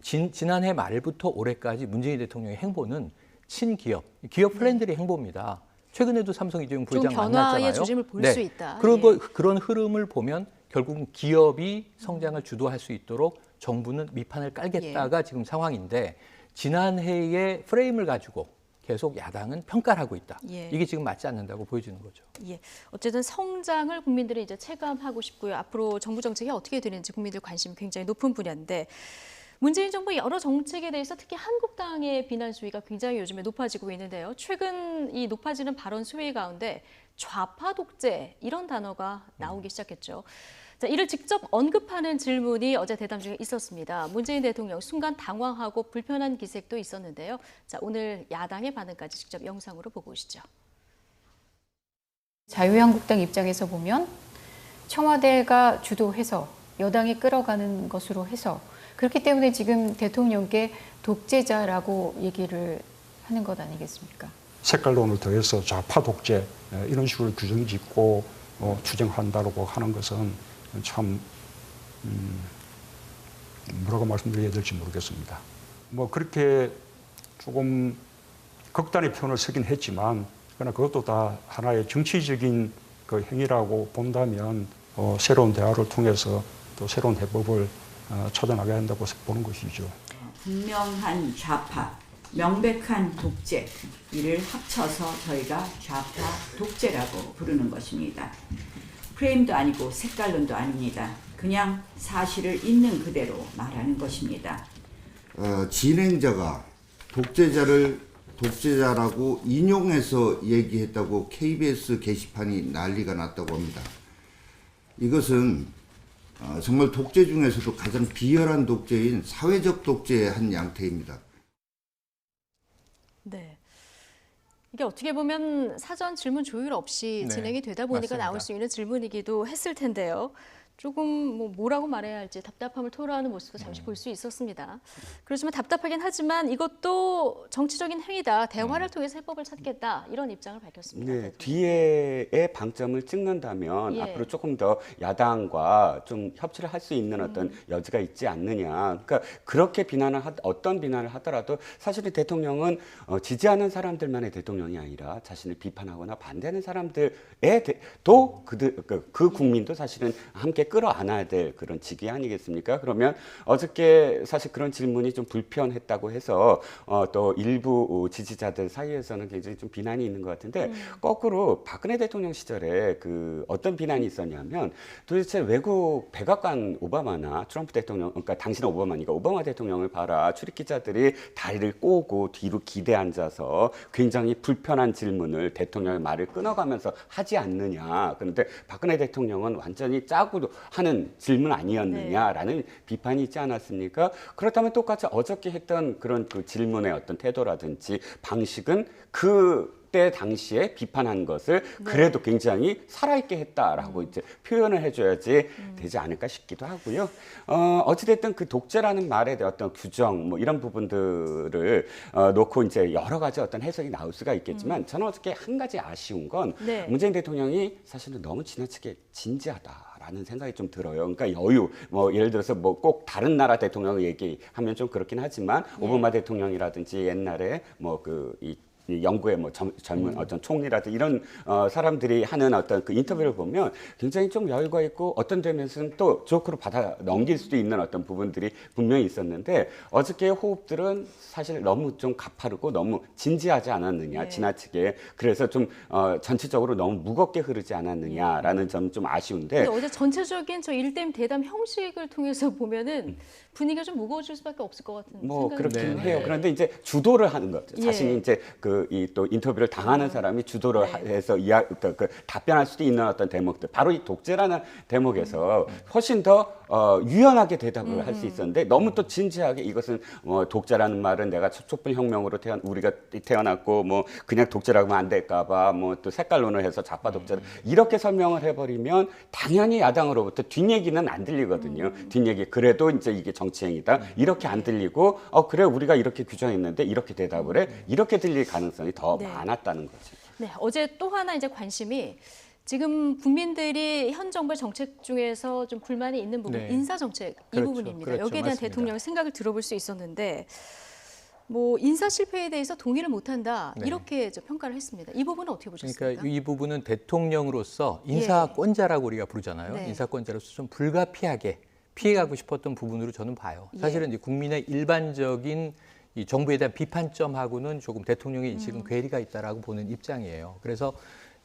지난해 말부터 올해까지 문재인 대통령의 행보는 친기업, 기업 플랜들의 행보입니다. 최근에도 삼성 이재용 부회장 만났잖아요. 변화의 조짐을 볼 수 있다. 그런 흐름을 보면 결국은 기업이 성장을 주도할 수 있도록 정부는 밑판을 깔겠다가 지금 상황인데, 지난해의 프레임을 가지고 계속 야당은 평가를 하고 있다. 이게 지금 맞지 않는다고 보여지는 거죠. 어쨌든 성장을 국민들이 이제 체감하고 싶고요. 앞으로 정부 정책이 어떻게 되는지 국민들 관심이 굉장히 높은 분야인데, 문재인 정부의 여러 정책에 대해서 특히 한국당의 비난 수위가 굉장히 요즘에 높아지고 있는데요. 최근 이 높아지는 발언 수위 가운데 좌파 독재, 이런 단어가 나오기 시작했죠. 자, 이를 직접 언급하는 질문이 어제 대담 중에 있었습니다. 문재인 대통령 순간 당황하고 불편한 기색도 있었는데요. 자, 오늘 야당의 반응까지 직접 영상으로 보고 오시죠. 자유한국당 입장에서 보면 청와대가 주도해서 여당이 끌어가는 것으로 해서, 그렇기 때문에 지금 대통령께 독재자라고 얘기를 하는 것 아니겠습니까? 색깔론을 더해서 좌파 독재 이런 식으로 규정 짓고 추정한다고 하는 것은 참 뭐라고 말씀드려야 될지 모르겠습니다. 그렇게 조금 극단의 표현을 쓰긴 했지만, 그러나 그것도 다 하나의 정치적인 그 행위라고 본다면 새로운 대화를 통해서 또 새로운 해법을 찾아나가야 한다고 보는 것이죠. 분명한 좌파, 명백한 독재, 이를 합쳐서 저희가 좌파 독재라고 부르는 것입니다. 프레임도 아니고 색깔론도 아닙니다. 그냥 사실을 있는 그대로 말하는 것입니다. 진행자가 독재자라고 인용해서 얘기했다고 KBS 게시판이 난리가 났다고 합니다. 이것은 정말 독재 중에서도 가장 비열한 독재인 사회적 독재의 한 양태입니다. 네. 이게 어떻게 보면 사전 질문 조율 없이 진행이 되다 보니까 맞습니다. 나올 수 있는 질문이기도 했을 텐데요. 조금 뭐라고 말해야 할지 답답함을 토로하는 모습도 잠시 볼 수 있었습니다. 그렇지만 답답하긴 하지만 이것도 정치적인 행위다. 대화를 통해서 해법을 찾겠다. 이런 입장을 밝혔습니다. 네, 뒤에의 방점을 찍는다면 예. 앞으로 조금 더 야당과 좀 협치를 할 수 있는 어떤 여지가 있지 않느냐. 그러니까 그렇게 어떤 비난을 하더라도 사실은 대통령은 지지하는 사람들만의 대통령이 아니라 자신을 비판하거나 반대하는 사람들에도 그 국민도 사실은 함께 끌어안아야 될 그런 직위 아니겠습니까? 그러면 어저께 사실 그런 질문이 좀 불편했다고 해서 또 일부 지지자들 사이에서는 굉장히 좀 비난이 있는 것 같은데 거꾸로 박근혜 대통령 시절에 어떤 비난이 있었냐면 도대체 외국 백악관 오바마나 트럼프 대통령, 그러니까 당신은 오바마니까 오바마 대통령을 봐라. 출입기자들이 다리를 꼬고 뒤로 기대 앉아서 굉장히 불편한 질문을 대통령의 말을 끊어가면서 하지 않느냐. 그런데 박근혜 대통령은 완전히 짜고 하는 질문 아니었느냐라는 비판이 있지 않았습니까? 그렇다면 똑같이 어저께 했던 그런 그 질문의 어떤 태도라든지 방식은 그때 당시에 비판한 것을 그래도 굉장히 살아있게 했다라고 이제 표현을 해줘야지 되지 않을까 싶기도 하고요. 어찌됐든 그 독재라는 말에 대한 어떤 규정 뭐 이런 부분들을 놓고 이제 여러 가지 어떤 해석이 나올 수가 있겠지만 저는 어저께 한 가지 아쉬운 건 문재인 대통령이 사실은 너무 지나치게 진지하다. 라는 생각이 좀 들어요. 그러니까 여유, 예를 들어서 꼭 다른 나라 대통령을 얘기하면 좀 그렇긴 하지만 오바마 대통령이라든지 옛날에 이 영국의 젊은 어떤 총리라든지 이런 사람들이 하는 어떤 그 인터뷰를 보면 굉장히 좀 여유가 있고 어떤 데면서는 또 조크로 받아 넘길 수도 있는 어떤 부분들이 분명히 있었는데 어저께의 호흡들은 사실 너무 좀 가파르고 너무 진지하지 않았느냐, 지나치게. 그래서 좀 전체적으로 너무 무겁게 흐르지 않았느냐라는 점 좀 아쉬운데. 근데 어제 전체적인 저 1대1 대담 형식을 통해서 보면은 분위기가 좀 무거워질 수밖에 없을 것 같은 생각이 그렇긴 들어요. 해요. 그런데 이제 주도를 하는 거죠. 자신이 이제 또 인터뷰를 당하는 사람이 주도를 해서 답변할 수도 있는 어떤 대목들. 바로 이 독재라는 대목에서 훨씬 더 유연하게 대답을 할 수 있었는데 너무 또 진지하게 이것은 독재라는 말은 내가 촛불혁명으로 우리가 태어났고 그냥 독재라고 하면 안 될까봐 또 색깔론을 해서 좌파 독재 이렇게 설명을 해버리면 당연히 야당으로부터 뒷얘기는 안 들리거든요. 뒷얘기 그래도 이제 이게 정치행위다 이렇게 안 들리고 그래 우리가 이렇게 규정했는데 이렇게 대답을 해 이렇게 들릴 가능성이 더 많았다는 거죠. 네, 어제 또 하나 이제 관심이 지금 국민들이 현 정부의 정책 중에서 좀 불만이 있는 부분, 인사 정책 이 부분입니다. 여기에 대한 맞습니다. 대통령의 생각을 들어볼 수 있었는데 인사 실패에 대해서 동의를 못한다 이렇게 평가를 했습니다. 이 부분은 어떻게 보셨습니까? 그러니까 이 부분은 대통령으로서 인사권자라고 우리가 부르잖아요. 인사권자로서 좀 불가피하게 피해가고 싶었던 부분으로 저는 봐요. 사실은 이제 국민의 일반적인 이 정부에 대한 비판점하고는 조금 대통령의 인식은 괴리가 있다라고 보는 입장이에요. 그래서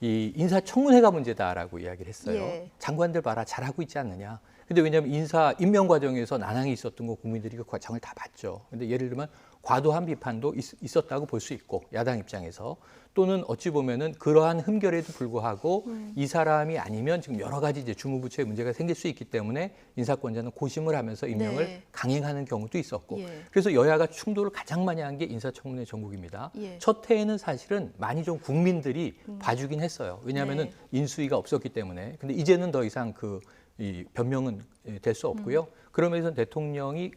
이 인사청문회가 문제다라고 이야기를 했어요. 장관들 봐라 잘하고 있지 않느냐. 근데 왜냐하면 인사 임명 과정에서 난항이 있었던 거 국민들이 그 과정을 다 봤죠. 근데 예를 들면 과도한 비판도 있었다고 볼 수 있고 야당 입장에서 또는 어찌 보면은 그러한 흠결에도 불구하고 이 사람이 아니면 지금 여러 가지 이제 주무부처에 문제가 생길 수 있기 때문에 인사권자는 고심을 하면서 임명을 강행하는 경우도 있었고 그래서 여야가 충돌을 가장 많이 한 게 인사청문회 전국입니다. 첫 해에는 사실은 많이 좀 국민들이 봐주긴 했어요. 왜냐하면은 인수위가 없었기 때문에. 근데 이제는 더 이상 이 변명은 될 수 없고요. 그러면서 대통령이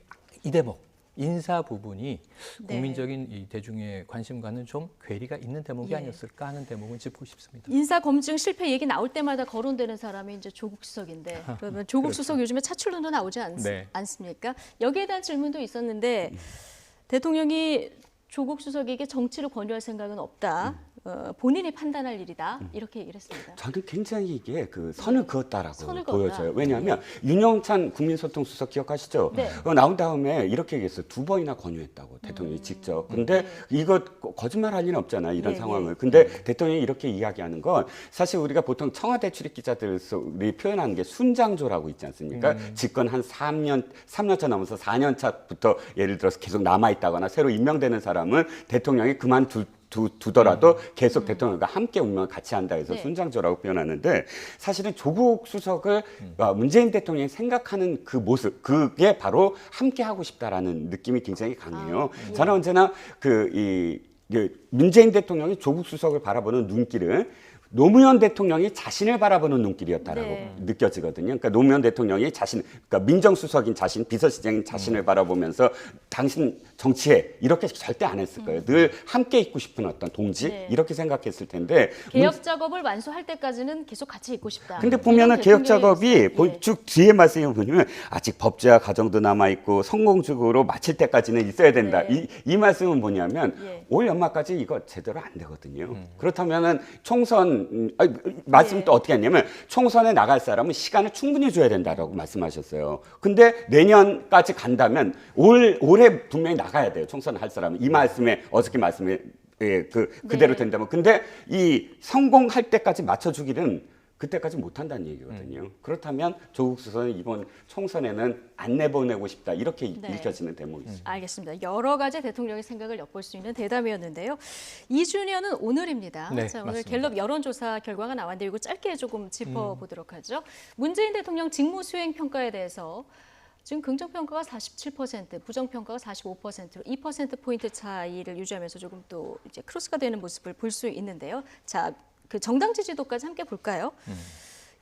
이 대목 인사 부분이 국민적인 이 대중의 관심과는 좀 괴리가 있는 대목이 아니었을까 하는 대목은 짚고 싶습니다. 인사 검증 실패 얘기 나올 때마다 거론되는 사람이 이제 조국 수석인데 그러면 조국 수석 요즘에 차출론도 나오지 않습니까? 여기에 대한 질문도 있었는데 대통령이 조국 수석에게 정치를 권유할 생각은 없다. 본인이 판단할 일이다. 이렇게 얘기를 했습니다. 저는 굉장히 이게 선을 그었다라고 보여져요. 왜냐하면 윤영찬 국민소통수석 기억하시죠? 나온 다음에 이렇게 얘기했어요. 2번이나 권유했다고 대통령이 직접. 근데 이거 거짓말할 리는 없잖아요. 이런 상황을. 근데 대통령이 이렇게 이야기하는 건 사실 우리가 보통 청와대 출입 기자들이 표현하는 게 순장조라고 있지 않습니까? 집권 한 3년 차 넘어서 4년 차부터 예를 들어서 계속 남아있다거나 새로 임명되는 사람은 대통령이 두더라도 계속 대통령과 함께 운명을 같이 한다 해서 순장조라고 표현하는데 사실은 조국 수석을 문재인 대통령이 생각하는 그 모습 그게 바로 함께 하고 싶다라는 느낌이 굉장히 강해요. 저는 언제나 문재인 대통령이 조국 수석을 바라보는 눈길은 노무현 대통령이 자신을 바라보는 눈길이었다라고 네. 느껴지거든요. 그러니까 노무현 대통령이 그러니까 민정수석인 자신, 비서실장인 자신을 바라보면서 당신 정치에 이렇게 절대 안 했을 거예요. 늘 함께 있고 싶은 어떤 동지 네. 이렇게 생각했을 텐데 개혁 작업을 완수할 때까지는 계속 같이 있고 싶다. 근데 보면은 개혁 작업이 예. 쭉 뒤에 말씀을 보면 아직 법제화 과정도 남아 있고 성공적으로 마칠 때까지는 있어야 된다. 네. 이 말씀은 뭐냐면 예. 올 연말까지 이거 제대로 안 되거든요. 그렇다면은 총선 말씀 예. 또 어떻게 했냐면 총선에 나갈 사람은 시간을 충분히 줘야 된다라고 말씀하셨어요. 근데 내년까지 간다면 올해 분명히 나가야 돼요. 총선 할 사람은 이 말씀에 어저께 말씀에 그대로 네. 된다면 근데 이 성공할 때까지 맞춰주기는 그때까지 못한다는 얘기거든요. 그렇다면 조국 수석은 이번 총선에는 안 내보내고 싶다 이렇게 네. 읽혀지는 대목이죠. 알겠습니다. 여러 가지 대통령의 생각을 엿볼 수 있는 대담이었는데요. 2주년은 오늘입니다. 네, 자, 오늘 맞습니다. 갤럽 여론조사 결과가 나왔는데 이거 짧게 조금 짚어보도록 하죠. 문재인 대통령 직무 수행 평가에 대해서 지금 긍정평가가 47%, 부정평가가 45%로 2%포인트 차이를 유지하면서 조금 또 이제 크로스가 되는 모습을 볼 수 있는데요. 자, 그 정당 지지도까지 함께 볼까요?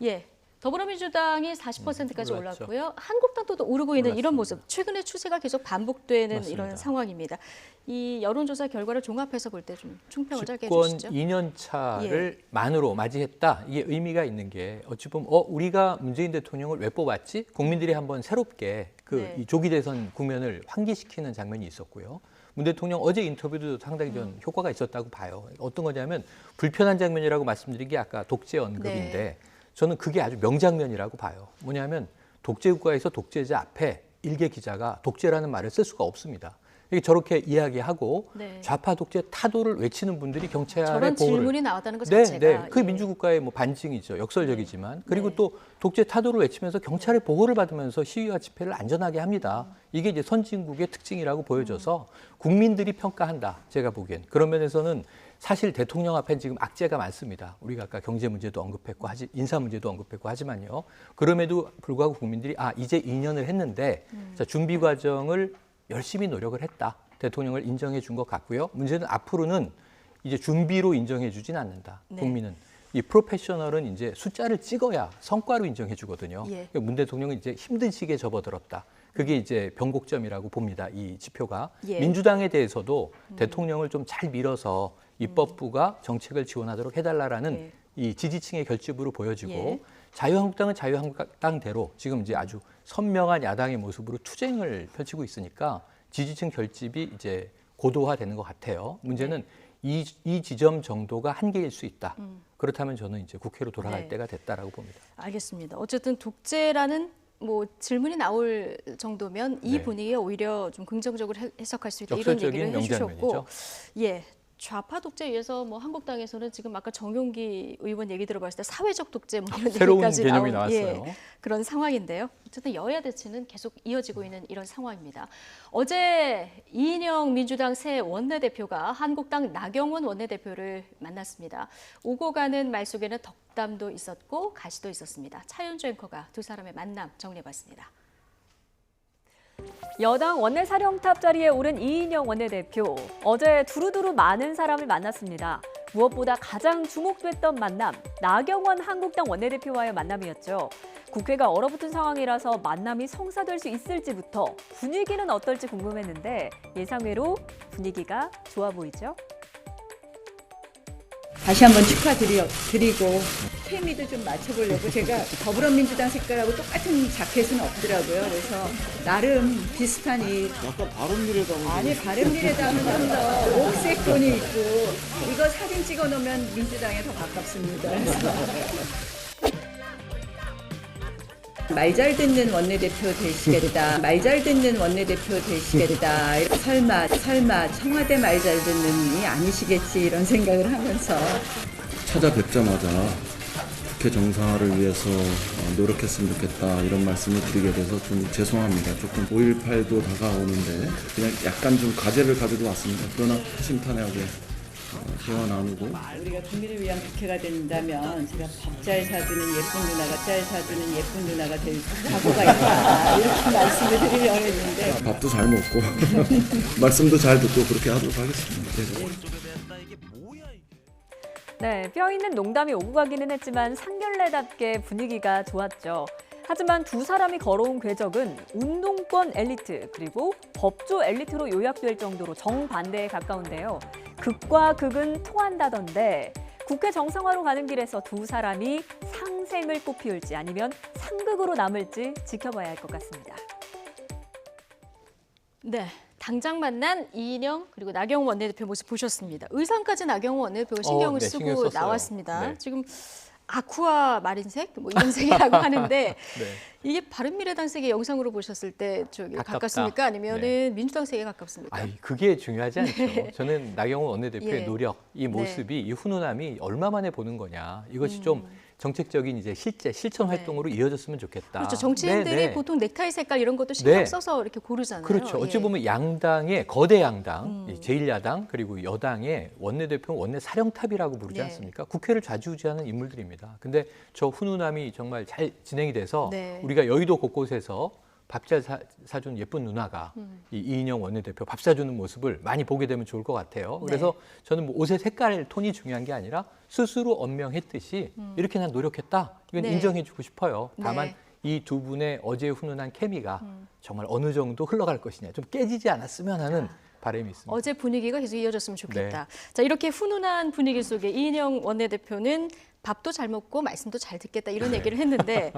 예. 더불어민주당이 40%까지 올랐죠. 올랐고요. 한국당도 또 오르고 있는 이런 모습. 최근의 추세가 계속 반복되는 맞습니다. 이런 상황입니다. 이 여론조사 결과를 종합해서 볼 때 좀 총평을 짧게 집권 해주시죠. 2년 차를 만으로 맞이했다. 이게 의미가 있는 게 어찌 보면 우리가 문재인 대통령을 왜 뽑았지? 국민들이 한번 새롭게 네. 이 조기 대선 국면을 환기시키는 장면이 있었고요. 문 대통령 어제 인터뷰도 상당히 좀 효과가 있었다고 봐요. 어떤 거냐면 불편한 장면이라고 말씀드린 게 아까 독재 언급인데 네. 저는 그게 아주 명장면이라고 봐요. 뭐냐면 독재국가에서 독재자 앞에 일개 기자가 독재라는 말을 쓸 수가 없습니다. 이게 저렇게 이야기하고 네. 좌파 독재 타도를 외치는 분들이 경찰의 저런 보호를 질문이 나왔다는 것 네, 자체가. 네. 그 예. 민주국가의 뭐 반증이죠. 역설적이지만. 그리고 네. 또 독재 타도를 외치면서 경찰의 보호를 받으면서 시위와 집회를 안전하게 합니다. 이게 이제 선진국의 특징이라고 보여져서 국민들이 평가한다. 제가 보기엔. 그런 면에서는 사실 대통령 앞엔 지금 악재가 많습니다. 우리가 아까 경제 문제도 언급했고 인사 문제도 언급했고 하지만요. 그럼에도 불구하고 국민들이 이제 2년을 했는데 자, 준비 과정을 열심히 노력을 했다. 대통령을 인정해 준 것 같고요. 문제는 앞으로는 이제 준비로 인정해 주진 않는다. 네. 국민은. 이 프로페셔널은 이제 숫자를 찍어야 성과로 인정해 주거든요. 예. 문 대통령은 이제 힘든 시기에 접어들었다. 그게 이제 변곡점이라고 봅니다. 이 지표가. 예. 민주당에 대해서도 대통령을 좀 잘 밀어서 입법부가 정책을 지원하도록 해달라라는 예. 이 지지층의 결집으로 보여지고 예. 자유한국당은 자유한국당대로 지금 이제 아주 선명한 야당의 모습으로 투쟁을 펼치고 있으니까 지지층 결집이 이제 고도화되는 것 같아요. 문제는 이 지점 정도가 한계일 수 있다. 그렇다면 저는 이제 국회로 돌아갈 네. 때가 됐다라고 봅니다. 알겠습니다. 어쨌든 독재라는 뭐 질문이 나올 정도면 이 네. 분위기에 오히려 좀 긍정적으로 해석할 수 있다 이런 역설적인 얘기를 해주셨고, 명장면이죠. 예. 좌파 독재에 의해서 뭐 한국당에서는 지금 아까 정용기 의원 얘기 들어봤을 때 사회적 독재 뭐 이런 새로운 얘기까지 개념이 나온 나왔어요. 그런 상황인데요. 어쨌든 여야 대치는 계속 이어지고 있는 이런 상황입니다. 어제 이인영 민주당 새 원내대표가 한국당 나경원 원내대표를 만났습니다. 오고 가는 말 속에는 덕담도 있었고 가시도 있었습니다. 차윤주 앵커가 두 사람의 만남 정리해봤습니다. 여당 원내사령탑 자리에 오른 이인영 원내대표. 어제 두루두루 많은 사람을 만났습니다. 무엇보다 가장 주목됐던 만남, 나경원 한국당 원내대표와의 만남이었죠. 국회가 얼어붙은 상황이라서 만남이 성사될 수 있을지부터 분위기는 어떨지 궁금했는데 예상외로 분위기가 좋아 보이죠? 다시 한번 축하드리고 케미도 좀 맞춰보려고 제가 더불어민주당 색깔하고 똑같은 자켓은 없더라고요. 그래서 나름 비슷한 약간 바른미래당. 아니 바른미래당은 좀 더 옥색 톤이 있고 이거 사진 찍어 놓으면 민주당에 더 가깝습니다. 말 잘 듣는 원내대표 되시겠다. 말 잘 듣는 원내대표 되시겠다. 설마 청와대 말 잘 듣는 분이 아니시겠지 이런 생각을 하면서 찾아뵙자마자 국회 정상화를 위해서 노력했으면 좋겠다 이런 말씀을 드리게 돼서 좀 죄송합니다. 조금 5.18도 다가오는데 그냥 약간 좀 과제를 가지고 왔습니다. 그러나 심탄회하게 대화 나누고 우리가 국민을 위한 국회가 된다면 제가 밥 잘 사주는 예쁜 누나가 될 각오가 있다 이렇게 말씀을 드리려고 했는데 밥도 잘 먹고 말씀도 잘 듣고 그렇게 하도록 하겠습니다. 네, 뼈 있는 농담이 오고 가기는 했지만 상견례답게 분위기가 좋았죠. 하지만 두 사람이 걸어온 궤적은 운동권 엘리트 그리고 법조 엘리트로 요약될 정도로 정반대에 가까운데요. 극과 극은 통한다던데 국회 정상화로 가는 길에서 두 사람이 상생을 꽃피울지 아니면 상극으로 남을지 지켜봐야 할 것 같습니다. 네, 당장 만난 이인영 그리고 나경원 원내대표 모습 보셨습니다. 의상까지 나경원 원내대표가 신경을 네, 쓰고 신경 썼어요. 나왔습니다. 네. 지금 아쿠아 마린색 뭐 이런 색이라고 하는데 네. 이게 바른미래당 색의 영상으로 보셨을 때 저기 가깝다. 가깝습니까? 아니면은 네. 민주당 색에 가깝습니까? 아니, 그게 중요하지 않죠. 네. 저는 나경원 원내대표의 예. 노력, 이 네. 모습이, 이 훈훈함이 얼마 만에 보는 거냐. 이것이 좀 정책적인 이제 실천 활동으로 이어졌으면 좋겠다. 그렇죠. 정치인들이 네, 네. 보통 넥타이 색깔 이런 것도 신경 네. 써서 이렇게 고르잖아요. 그렇죠. 어찌 예. 보면 양당의 거대 양당, 이 제1야당 그리고 여당의 원내대표는 원내 사령탑이라고 부르지 네. 않습니까? 국회를 좌지우지하는 인물들입니다. 근데 저 훈훈함이 정말 잘 진행이 돼서 네. 우리가 여의도 곳곳에서 밥 잘 사준 예쁜 누나가 이 이인영 원내대표 밥 사주는 모습을 많이 보게 되면 좋을 것 같아요. 그래서 저는 뭐 옷의 색깔, 톤이 중요한 게 아니라 스스로 언명했듯이 이렇게 난 노력했다. 이건 네. 인정해주고 싶어요. 다만 네. 이 두 분의 어제의 훈훈한 케미가 정말 어느 정도 흘러갈 것이냐, 좀 깨지지 않았으면 하는 바람이 있습니다. 어제 분위기가 계속 이어졌으면 좋겠다. 네. 자, 이렇게 훈훈한 분위기 속에 이인영 원내대표는 밥도 잘 먹고 말씀도 잘 듣겠다 이런 얘기를 했는데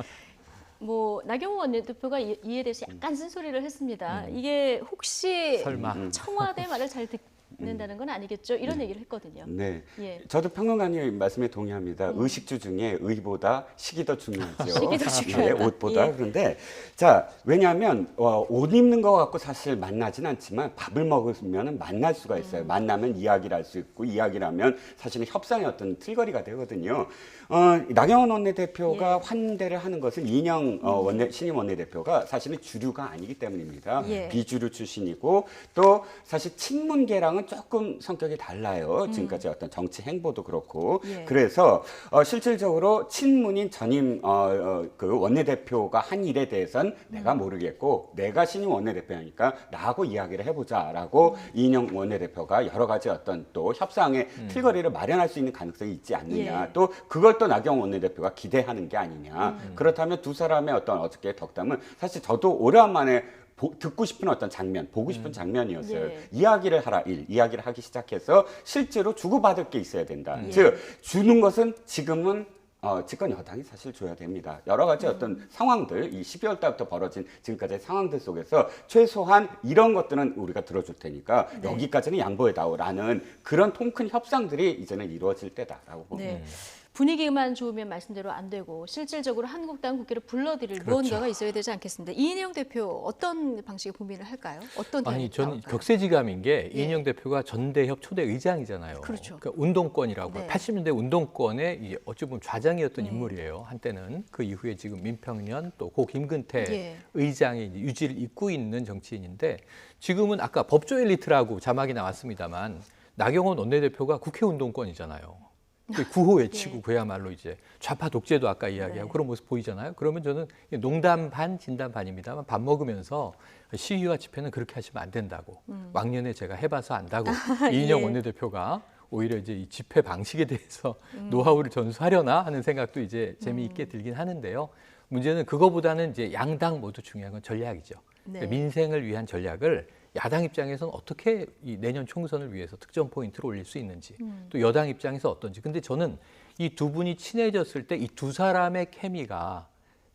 뭐 나경원 원내대표가 이에 대해서 약간 쓴소리를 했습니다. 이게 혹시 설마. 청와대 말을 잘 듣는다는 건 아니겠죠? 이런 얘기를 했거든요. 네. 예. 저도 평론가님 말씀에 동의합니다. 의식주 중에 의보다 식이 더 중요하죠. 식이 더 중요하다. 예, 옷보다. 예. 그런데 자, 왜냐하면 옷 입는 거 갖고 사실 만나진 않지만 밥을 먹으면 만날 수가 있어요. 만나면 이야기를 할 수 있고 이야기를 하면 사실은 협상의 어떤 틀거리가 되거든요. 나경원 원내대표가 환대를 하는 것은 이인영 신임 원내대표가 사실은 주류가 아니기 때문입니다. 예. 비주류 출신이고 또 사실 친문계랑은 조금 성격이 달라요. 지금까지 어떤 정치 행보도 그렇고. 예. 그래서 실질적으로 친문인 전임 그 원내대표가 한 일에 대해서는 내가 모르겠고 내가 신임 원내대표니까 나하고 이야기를 해보자라고 이인영 원내대표가 여러 가지 어떤 또 협상의 틀거리를 마련할 수 있는 가능성이 있지 않느냐. 예. 또 그걸 또 나경원 원내대표가 기대하는 게 아니냐. 그렇다면 두 사람의 어떤 어저께 덕담은 사실 저도 오래간만에 듣고 싶은 어떤 장면, 보고 싶은 장면이었어요. 예. 이야기를 하라, 이야기를 하기 시작해서 실제로 주고받을 게 있어야 된다. 예. 즉, 주는 것은 지금은 집권 여당이 사실 줘야 됩니다. 여러 가지 어떤 상황들, 이 12월 달부터 벌어진 지금까지의 상황들 속에서 최소한 이런 것들은 우리가 들어줄 테니까 네. 여기까지는 양보해다오라는 그런 통 큰 협상들이 이제는 이루어질 때다라고 봅니다. 네. 분위기만 좋으면 말씀대로 안 되고 실질적으로 한국당 국회를 불러들일 그렇죠. 무언가가 있어야 되지 않겠습니다. 이인영 대표 어떤 방식의 고민을 할까요? 어떤 아니, 대안이 저는 나올까요? 격세지감인 게 예. 이인영 대표가 전대협 초대 의장이잖아요. 그렇죠. 그러니까 운동권이라고 네. 80년대 운동권의 이 어찌 보면 좌장이었던 인물이에요. 한때는 그 이후에 지금 민평년 또 고 김근태 예. 의장의 이제 유지를 잇고 있는 정치인인데 지금은 아까 법조 엘리트라고 자막이 나왔습니다만 나경원 원내대표가 국회 운동권이잖아요. 구호 외치고 그야말로 이제 좌파 독재도 아까 이야기하고 그런 모습 보이잖아요. 그러면 저는 농담 반 진담 반입니다만 밥 먹으면서 시위와 집회는 그렇게 하시면 안 된다고. 왕년에 제가 해봐서 안다고 이인영 예. 원내대표가 오히려 이제 이 집회 방식에 대해서 노하우를 전수하려나 하는 생각도 이제 재미있게 들긴 하는데요. 문제는 그거보다는 이제 양당 모두 중요한 건 전략이죠. 네. 그러니까 민생을 위한 전략을 야당 입장에서는 어떻게 이 내년 총선을 위해서 특정 포인트를 올릴 수 있는지 또 여당 입장에서 어떤지. 근데 저는 이 두 분이 친해졌을 때 이 두 사람의 케미가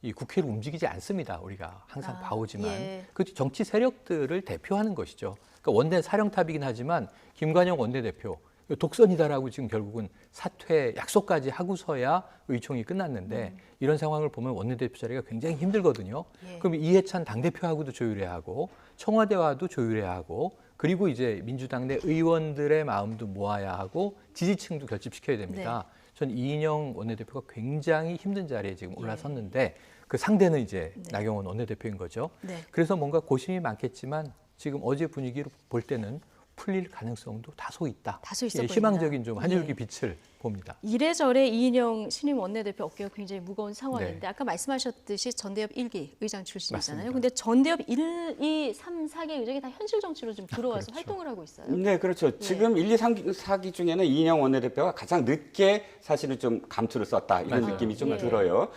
이 국회를 움직이지 않습니다. 우리가 항상 봐오지만 예. 그 정치 세력들을 대표하는 것이죠. 그러니까 원내 사령탑이긴 하지만 김관영 원내대표 독선이다라고 지금 결국은 사퇴 약속까지 하고서야 의총이 끝났는데 이런 상황을 보면 원내대표 자리가 굉장히 힘들거든요. 예. 그럼 이해찬 당대표하고도 조율해야 하고 청와대와도 조율해야 하고 그리고 이제 민주당 내 의원들의 마음도 모아야 하고 지지층도 결집시켜야 됩니다. 전 이인영 원내대표가 굉장히 힘든 자리에 지금 올라섰는데 그 상대는 이제 나경원 원내대표인 거죠. 네. 그래서 뭔가 고심이 많겠지만 지금 어제 분위기로 볼 때는 풀릴 가능성도 다소 있다. 다소 있어 보인다. 희망적인 좀 한 줄기 빛을 봅니다. 이래저래 이인영 신임 원내대표 어깨가 굉장히 무거운 상황인데 아까 말씀하셨듯이 전대협 1기 의장 출신이잖아요. 근데 전대협 1, 2, 3, 4기 의장이 다 현실 정치로 좀 들어와서 활동을 하고 있어요. 네, 그렇죠. 지금 1, 2, 4기 중에는 이인영 원내대표가 가장 늦게 사실은 좀 감투를 썼다 이런 느낌이 좀 들어요.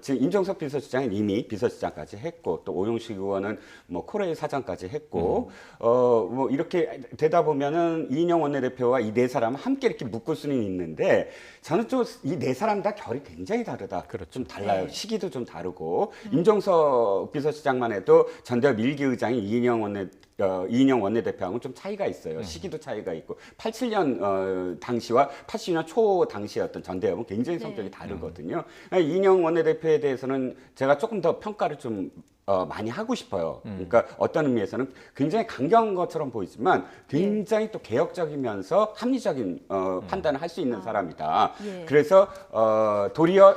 지금 임종석 비서실장은 이미 비서실장까지 했고 또 오용식 의원은 뭐 코레일 사장까지 했고 뭐 이렇게 되다 보면은 이인영 원내대표와 이 네 사람은 함께 이렇게 묶을 수는 있는데 저는 좀 이 네 사람 다 결이 굉장히 다르다. 좀 달라요. 시기도 좀 다르고 임종석 비서실장만 해도 전대협 1기 의장이 이인영 원내대표하고는 좀 차이가 있어요. 시기도 차이가 있고 87년 당시와 80년 초 당시의 어떤 전대협은 굉장히 성격이 다르거든요. 이인영 원내대표에 대해서는 제가 조금 더 평가를 좀 많이 하고 싶어요. 그러니까 어떤 의미에서는 굉장히 강경한 것처럼 보이지만 굉장히 또 개혁적이면서 합리적인 판단을 할 수 있는 사람이다. 그래서 도리어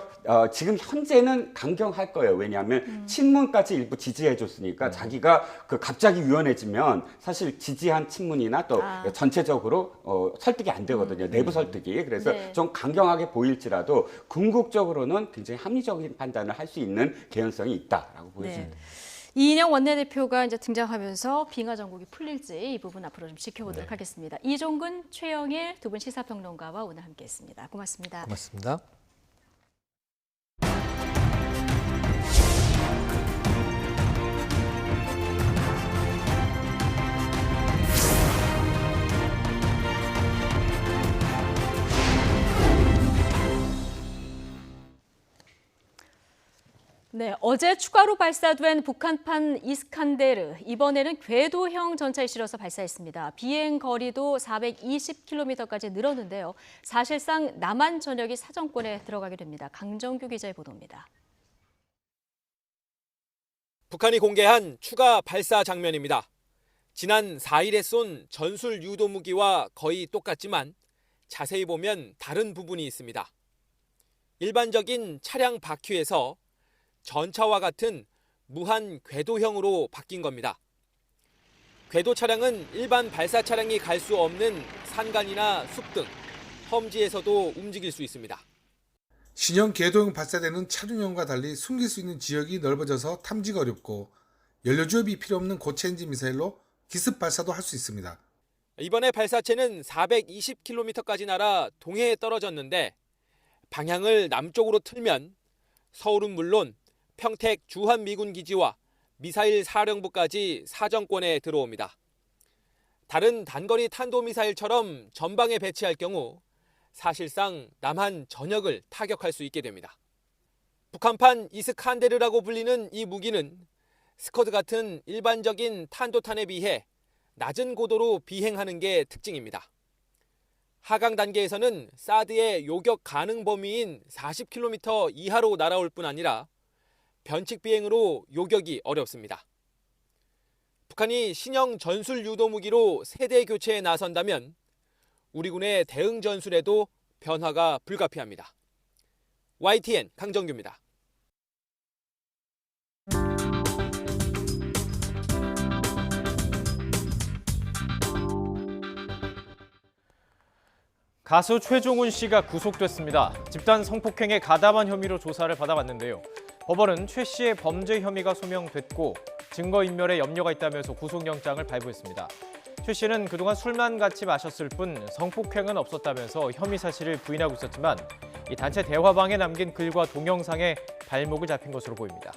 지금 현재는 강경할 거예요. 왜냐하면 친문까지 일부 지지해 줬으니까 자기가 그 갑자기 유연해지면 사실 지지한 친문이나 또 전체적으로 설득이 안 되거든요. 내부 설득이. 그래서 좀 강경하게 보일지라도 궁극적으로는 굉장히 합리적인 판단을 할 수 있는 개연성이 있다라고 보여집니다. 이인영 원내대표가 이제 등장하면서 빙하 정국이 풀릴지 이 부분 앞으로 좀 지켜보도록 하겠습니다. 이종근, 최영일 두 분 시사평론가와 오늘 함께했습니다. 고맙습니다. 고맙습니다. 네, 어제 추가로 발사된 북한판 이스칸데르, 이번에는 궤도형 전차에 실어서 발사했습니다. 비행 거리도 420km까지 늘었는데요. 사실상 남한 전역이 사정권에 들어가게 됩니다. 강정규 기자의 보도입니다. 북한이 공개한 추가 발사 장면입니다. 지난 4일에 쏜 전술 유도 무기와 거의 똑같지만 자세히 보면 다른 부분이 있습니다. 일반적인 차량 바퀴에서 전차와 같은 무한 궤도형으로 바뀐 겁니다. 궤도 차량은 일반 발사 차량이 갈 수 없는 산간이나 숲 등 험지에서도 움직일 수 있습니다. 신형 궤도형 발사대는 차륜형과 달리 숨길 수 있는 지역이 넓어져서 탐지가 어렵고 연료주입이 필요 없는 고체 엔진 미사일로 기습 발사도 할 수 있습니다. 이번에 발사체는 420km까지 날아 동해에 떨어졌는데 방향을 남쪽으로 틀면 서울은 물론 평택 주한미군기지와 미사일 사령부까지 사정권에 들어옵니다. 다른 단거리 탄도미사일처럼 전방에 배치할 경우 사실상 남한 전역을 타격할 수 있게 됩니다. 북한판 이스칸데르라고 불리는 이 무기는 스커드 같은 일반적인 탄도탄에 비해 낮은 고도로 비행하는 게 특징입니다. 하강 단계에서는 사드의 요격 가능 범위인 40km 이하로 날아올 뿐 아니라 변칙 비행으로 요격이 어렵습니다. 북한이 신형 전술 유도 무기로 세대 교체에 나선다면 우리 군의 대응 전술에도 변화가 불가피합니다. YTN 강정규입니다. 가수 최종훈 씨가 구속됐습니다. 집단 성폭행에 가담한 혐의로 조사를 받아왔는데요. 법원은 최 씨의 범죄 혐의가 소명됐고 증거인멸에 염려가 있다면서 구속영장을 발부했습니다. 최 씨는 그동안 술만 같이 마셨을 뿐 성폭행은 없었다면서 혐의 사실을 부인하고 있었지만 이 단체 대화방에 남긴 글과 동영상에 발목을 잡힌 것으로 보입니다.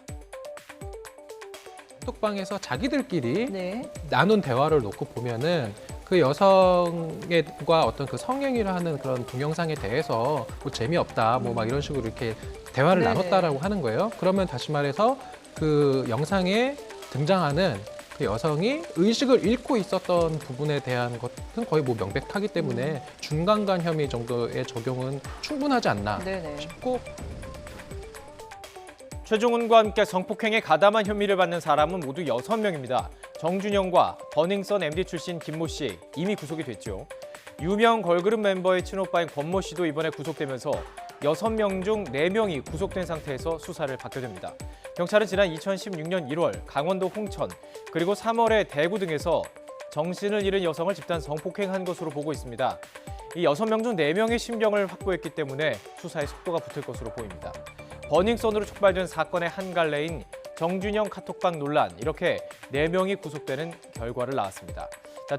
톡방에서 자기들끼리 나눈 대화를 놓고 보면은 그 여성과 어떤 그 성행위를 하는 그런 동영상에 대해서 뭐 재미없다, 뭐 막 이런 식으로 이렇게 대화를 나눴다라고 하는 거예요. 그러면 다시 말해서 그 영상에 등장하는 그 여성이 의식을 잃고 있었던 부분에 대한 것은 거의 뭐 명백하기 때문에 중간간 혐의 정도의 적용은 충분하지 않나 싶고. 최종훈과 함께 성폭행에 가담한 혐의를 받는 사람은 모두 6명입니다. 정준영과 버닝썬 MD 출신 김모 씨 이미 구속이 됐죠. 유명 걸그룹 멤버의 친오빠인 권모 씨도 이번에 구속되면서 6명 중 4명이 구속된 상태에서 수사를 받게 됩니다. 경찰은 지난 2016년 1월 강원도 홍천 그리고 3월에 대구 등에서 정신을 잃은 여성을 집단 성폭행한 것으로 보고 있습니다. 이 6명 중 4명의 심경을 확보했기 때문에 수사에 속도가 붙을 것으로 보입니다. 버닝썬으로 촉발된 사건의 한 갈래인 정준영 카톡방 논란, 이렇게 4명이 구속되는 결과를 낳았습니다.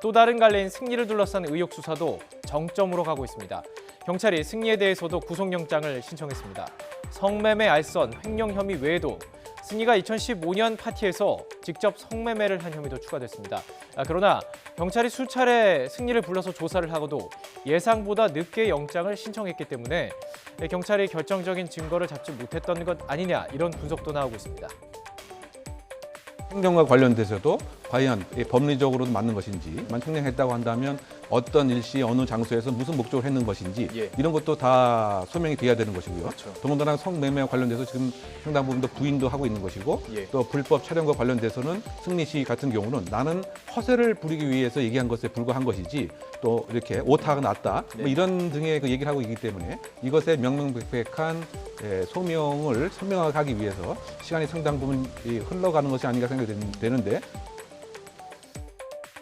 또 다른 갈래인 승리를 둘러싼 의혹 수사도 정점으로 가고 있습니다. 경찰이 승리에 대해서도 구속영장을 신청했습니다. 성매매, 알선, 횡령 혐의 외에도 승리가 2015년 파티에서 직접 성매매를 한 혐의도 추가됐습니다. 그러나 경찰이 수차례 승리를 불러서 조사를 하고도 예상보다 늦게 영장을 신청했기 때문에 경찰이 결정적인 증거를 잡지 못했던 것 아니냐, 이런 분석도 나오고 있습니다. 횡령과 관련돼서도 과연 법리적으로도 맞는 것인지, 횡령했다고 한다면 어떤 일시 어느 장소에서 무슨 목적으로 했는 것인지 이런 것도 다 소명이 돼야 되는 것이고요. 더군다나 성매매와 관련돼서 지금 상당 부분 더 부인도 하고 있는 것이고 또 불법 촬영과 관련돼서는 승리 씨 같은 경우는 나는 허세를 부리기 위해서 얘기한 것에 불과한 것이지 또 이렇게 오타가 났다 뭐 이런 등의 그 얘기를 하고 있기 때문에 이것에 명명백백한 소명을 선명하게 하기 위해서 시간이 상당 부분 흘러가는 것이 아닌가 생각이 되는데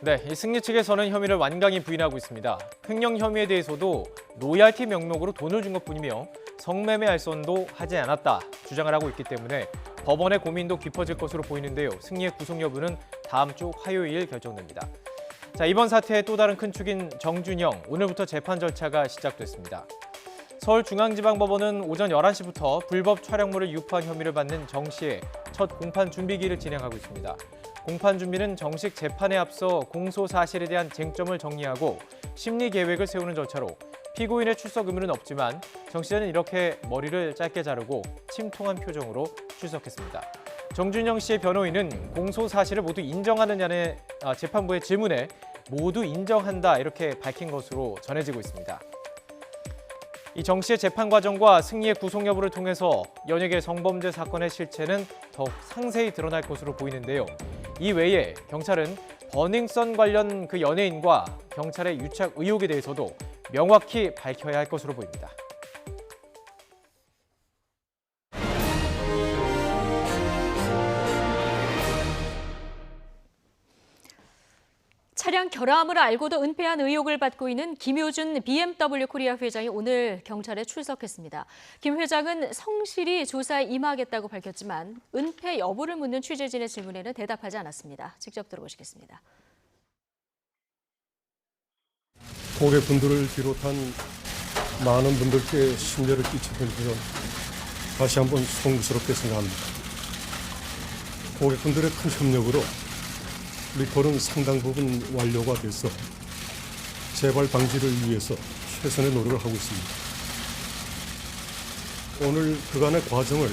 네, 이 승리 측에서는 혐의를 완강히 부인하고 있습니다. 횡령 혐의에 대해서도 로얄티 명목으로 돈을 준 것뿐이며 성매매 알선도 하지 않았다 주장을 하고 있기 때문에 법원의 고민도 깊어질 것으로 보이는데요. 승리의 구속 여부는 다음 주 화요일 결정됩니다. 이번 사태의 또 다른 큰 축인 정준영, 오늘부터 재판 절차가 시작됐습니다. 서울중앙지방법원은 오전 11시부터 불법 촬영물을 유포한 혐의를 받는 정 씨의 첫 공판 준비기를 진행하고 있습니다. 공판 준비는 정식 재판에 앞서 공소 사실에 대한 쟁점을 정리하고 심리 계획을 세우는 절차로 피고인의 출석 의무는 없지만 정 씨는 이렇게 머리를 짧게 자르고 침통한 표정으로 출석했습니다. 정준영 씨의 변호인은 공소 사실을 모두 인정하느냐는 재판부의 질문에 모두 인정한다 이렇게 밝힌 것으로 전해지고 있습니다. 이 정 씨의 재판 과정과 승리의 구속 여부를 통해서 연예계 성범죄 사건의 실체는 더욱 상세히 드러날 것으로 보이는데요. 이 외에 경찰은 버닝썬 관련 그 연예인과 경찰의 유착 의혹에 대해서도 명확히 밝혀야 할 것으로 보입니다. 차량 결함을 알고도 은폐한 의혹을 받고 있는 김효준 BMW 코리아 회장이 오늘 경찰에 출석했습니다. 김 회장은 성실히 조사에 임하겠다고 밝혔지만 은폐 여부를 묻는 취재진의 질문에는 대답하지 않았습니다. 직접 들어보시겠습니다. 고객분들을 비롯한 많은 분들께 심려를 끼치던 점 다시 한번 송구스럽게 생각합니다. 고객분들의 큰 협력으로 리콜은 상당 부분 완료가 돼서 재발 방지를 위해서 최선의 노력을 하고 있습니다. 오늘 그간의 과정을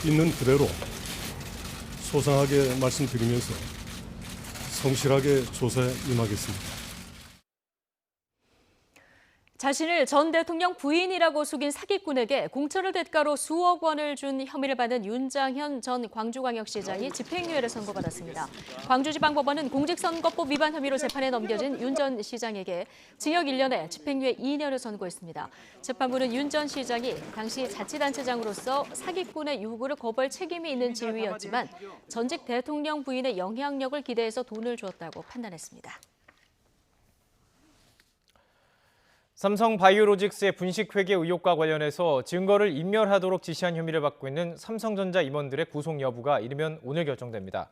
있는 그대로 소상하게 말씀드리면서 성실하게 조사에 임하겠습니다. 자신을 전 대통령 부인이라고 속인 사기꾼에게 공천을 대가로 수억 원을 준 혐의를 받는 윤장현 전 광주광역시장이 집행유예를 선고받았습니다. 광주지방법원은 공직선거법 위반 혐의로 재판에 넘겨진 윤 전 시장에게 징역 1년에 집행유예 2년을 선고했습니다. 재판부는 윤 전 시장이 당시 자치단체장으로서 사기꾼의 요구를 거부할 책임이 있는 지위였지만 전직 대통령 부인의 영향력을 기대해서 돈을 주었다고 판단했습니다. 삼성바이오로직스의 분식회계 의혹과 관련해서 증거를 인멸하도록 지시한 혐의를 받고 있는 삼성전자 임원들의 구속 여부가 이르면 오늘 결정됩니다.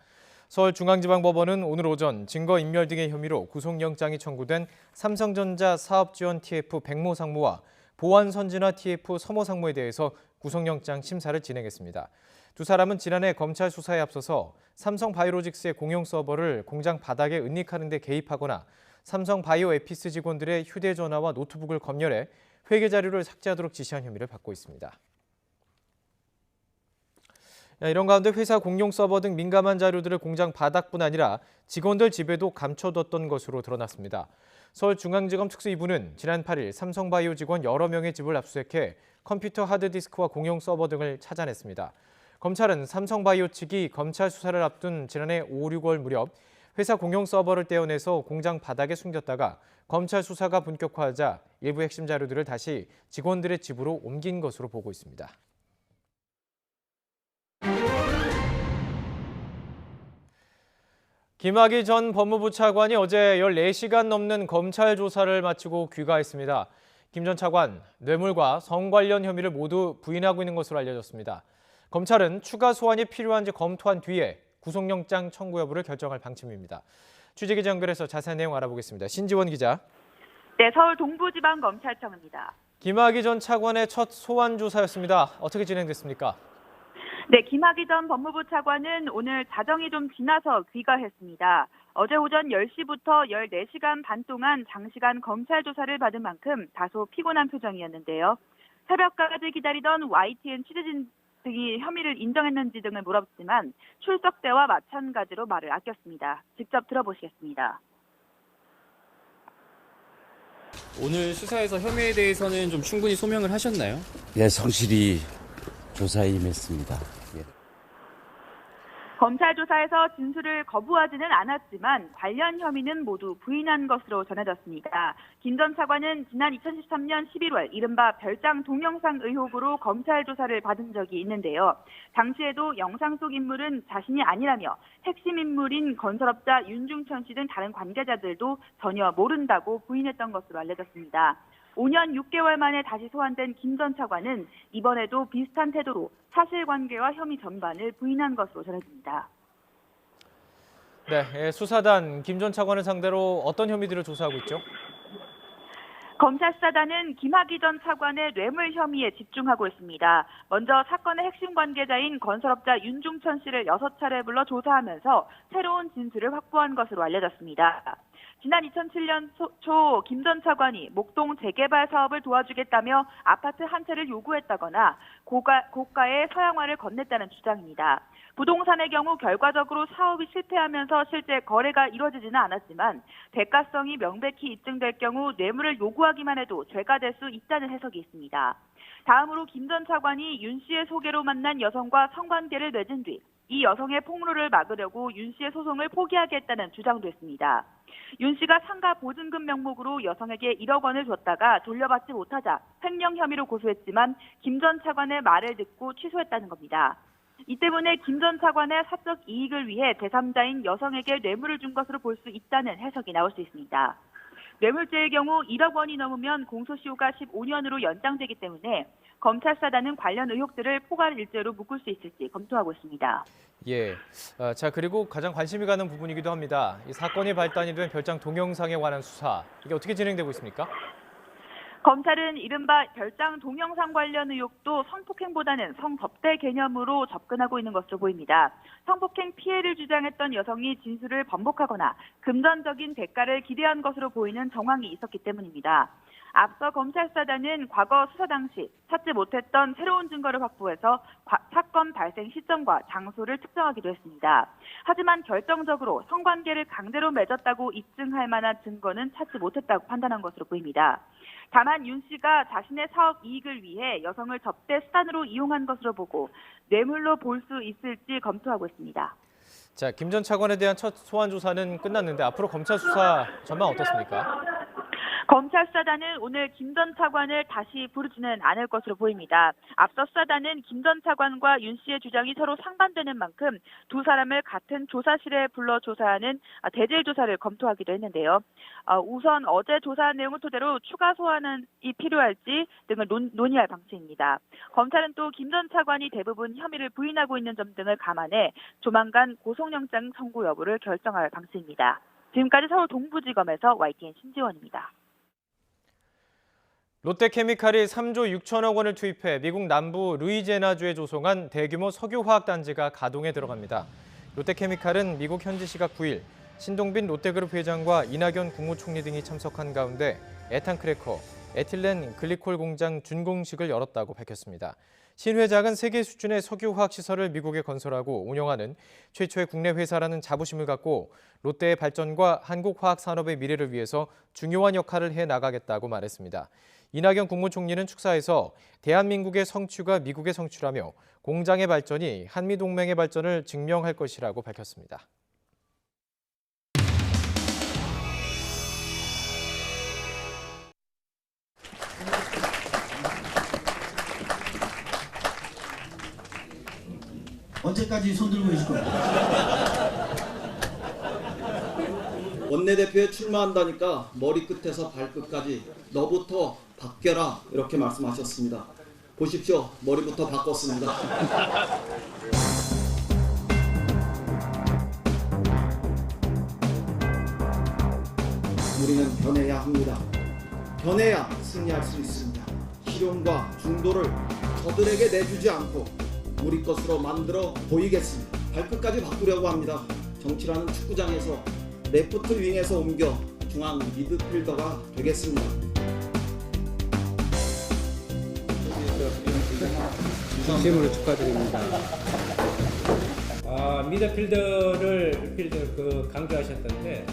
서울중앙지방법원은 오늘 오전 증거인멸 등의 혐의로 구속영장이 청구된 삼성전자 사업지원 TF 백모 상무와 보안선진화 TF 서모 상무에 대해서 구속영장 심사를 진행했습니다. 두 사람은 지난해 검찰 수사에 앞서서 삼성바이오로직스의 공용 서버를 공장 바닥에 은닉하는 데 개입하거나 삼성바이오에피스 직원들의 휴대전화와 노트북을 검열해 회계 자료를 삭제하도록 지시한 혐의를 받고 있습니다. 이런 가운데 회사 공용 서버 등 민감한 자료들을 공장 바닥뿐 아니라 직원들 집에도 감춰뒀던 것으로 드러났습니다. 서울중앙지검 특수이부는 지난 8일 삼성바이오 직원 여러 명의 집을 압수수색해 컴퓨터 하드디스크와 공용 서버 등을 찾아냈습니다. 검찰은 삼성바이오 측이 검찰 수사를 앞둔 지난해 5, 6월 무렵 회사 공용 서버를 떼어내서 공장 바닥에 숨겼다가 검찰 수사가 본격화하자 일부 핵심 자료들을 다시 직원들의 집으로 옮긴 것으로 보고 있습니다. 김학의 전 법무부 차관이 어제 14시간 넘는 검찰 조사를 마치고 귀가했습니다. 김 전 차관, 뇌물과 성 관련 혐의를 모두 부인하고 있는 것으로 알려졌습니다. 검찰은 추가 소환이 필요한지 검토한 뒤에 구속영장 청구 여부를 결정할 방침입니다. 취재기자 연결해서 자세한 내용 알아보겠습니다. 신지원 기자. 네, 서울 동부지방검찰청입니다. 김학의 전 차관의 첫 소환 조사였습니다. 어떻게 진행됐습니까? 네, 김학의 전 법무부 차관은 오늘 자정이 좀 지나서 귀가했습니다. 어제 오전 10시부터 14시간 반 동안 장시간 검찰 조사를 받은 만큼 다소 피곤한 표정이었는데요. 새벽까지 기다리던 YTN 취재진 등이 혐의를 인정했는지 등을 물었지만 출석 때와 마찬가지로 말을 아꼈습니다. 직접 들어보시겠습니다. 오늘 수사에서 혐의에 대해서는 좀 충분히 소명을 하셨나요? 네, 성실히 조사에 임했습니다. 예. 검찰 조사에서 진술을 거부하지는 않았지만 관련 혐의는 모두 부인한 것으로 전해졌습니다. 김 전 차관은 지난 2013년 11월 이른바 별장 동영상 의혹으로 검찰 조사를 받은 적이 있는데요. 당시에도 영상 속 인물은 자신이 아니라며 핵심 인물인 건설업자 윤중천 씨 등 다른 관계자들도 전혀 모른다고 부인했던 것으로 알려졌습니다. 5년 6개월 만에 다시 소환된 김 전 차관은 이번에도 비슷한 태도로 사실관계와 혐의 전반을 부인한 것으로 전해집니다. 네, 수사단 김 전 차관을 상대로 어떤 혐의들을 조사하고 있죠? 검찰 수사단은 김학의 전 차관의 뇌물 혐의에 집중하고 있습니다. 먼저 사건의 핵심 관계자인 건설업자 윤중천 씨를 6차례 불러 조사하면서 새로운 진술을 확보한 것으로 알려졌습니다. 지난 2007년 초 김 전 차관이 목동 재개발 사업을 도와주겠다며 아파트 한 채를 요구했다거나 고가의 서양화를 건넸다는 주장입니다. 부동산의 경우 결과적으로 사업이 실패하면서 실제 거래가 이루어지지는 않았지만 대가성이 명백히 입증될 경우 뇌물을 요구하기만 해도 죄가 될 수 있다는 해석이 있습니다. 다음으로 김 전 차관이 윤 씨의 소개로 만난 여성과 성관계를 맺은 뒤 이 여성의 폭로를 막으려고 윤 씨의 소송을 포기하겠다는 주장도 했습니다. 윤 씨가 상가 보증금 명목으로 여성에게 1억 원을 줬다가 돌려받지 못하자 횡령 혐의로 고소했지만 김 전 차관의 말을 듣고 취소했다는 겁니다. 이 때문에 김 전 차관의 사적 이익을 위해 제3자인 여성에게 뇌물을 준 것으로 볼 수 있다는 해석이 나올 수 있습니다. 뇌물죄의 경우 1억 원이 넘으면 공소시효가 15년으로 연장되기 때문에 검찰 수사단은 관련 의혹들을 포괄 일죄로 묶을 수 있을지 검토하고 있습니다. 예. 자, 그리고 가장 관심이 가는 부분이기도 합니다. 이 사건이 발단이 된 별장 동영상에 관한 수사, 이게 어떻게 진행되고 있습니까? 검찰은 이른바 별장 동영상 관련 의혹도 성폭행보다는 성접대 개념으로 접근하고 있는 것으로 보입니다. 성폭행 피해를 주장했던 여성이 진술을 번복하거나 금전적인 대가를 기대한 것으로 보이는 정황이 있었기 때문입니다. 앞서 검찰 수사단은 과거 수사 당시 찾지 못했던 새로운 증거를 확보해서 사건 발생 시점과 장소를 특정하기도 했습니다. 하지만 결정적으로 성관계를 강제로 맺었다고 입증할 만한 증거는 찾지 못했다고 판단한 것으로 보입니다. 다만 윤 씨가 자신의 사업 이익을 위해 여성을 접대 수단으로 이용한 것으로 보고 뇌물로 볼 수 있을지 검토하고 있습니다. 자, 김 전 차관에 대한 첫 소환 조사는 끝났는데 앞으로 검찰 수사 전망 어떻습니까? 검찰 수사단은 오늘 김 전 차관을 다시 부르지는 않을 것으로 보입니다. 앞서 수사단은 김 전 차관과 윤 씨의 주장이 서로 상반되는 만큼 두 사람을 같은 조사실에 불러 조사하는 대질 조사를 검토하기도 했는데요. 우선 어제 조사한 내용을 토대로 추가 소환이 필요할지 등을 논의할 방침입니다. 검찰은 또 김 전 차관이 대부분 혐의를 부인하고 있는 점 등을 감안해 조만간 구속영장 청구 여부를 결정할 방침입니다. 지금까지 서울 동부지검에서 YTN 신지원입니다. 롯데케미칼이 3조 6천억 원을 투입해 미국 남부 루이지애나주에 조성한 대규모 석유화학단지가 가동에 들어갑니다. 롯데케미칼은 미국 현지 시각 9일 신동빈 롯데그룹 회장과 이낙연 국무총리 등이 참석한 가운데 에탄크래커, 에틸렌 글리콜 공장 준공식을 열었다고 밝혔습니다. 신 회장은 세계 수준의 석유화학 시설을 미국에 건설하고 운영하는 최초의 국내 회사라는 자부심을 갖고 롯데의 발전과 한국 화학 산업의 미래를 위해서 중요한 역할을 해나가겠다고 말했습니다. 이낙연 국무총리는 축사에서 대한민국의 성취가 미국의 성취라며 공장의 발전이 한미동맹의 발전을 증명할 것이라고 밝혔습니다. 언제까지 손 들고 계실 겁니까? 원내대표에 출마한다니까 머리끝에서 발끝까지 너부터 바뀌어라 이렇게 말씀하셨습니다. 보십시오. 머리부터 바꿨습니다. 우리는 변해야 합니다. 변해야 승리할 수 있습니다. 실용과 중도를 저들에게 내주지 않고 우리 것으로 만들어 보이겠습니다. 발끝까지 바꾸려고 합니다. 정치라는 축구장에서 레프트 윙에서 옮겨 중앙 미드필더가 되겠습니다. 진심으로 축하드립니다. 미드필더를 강조하셨던데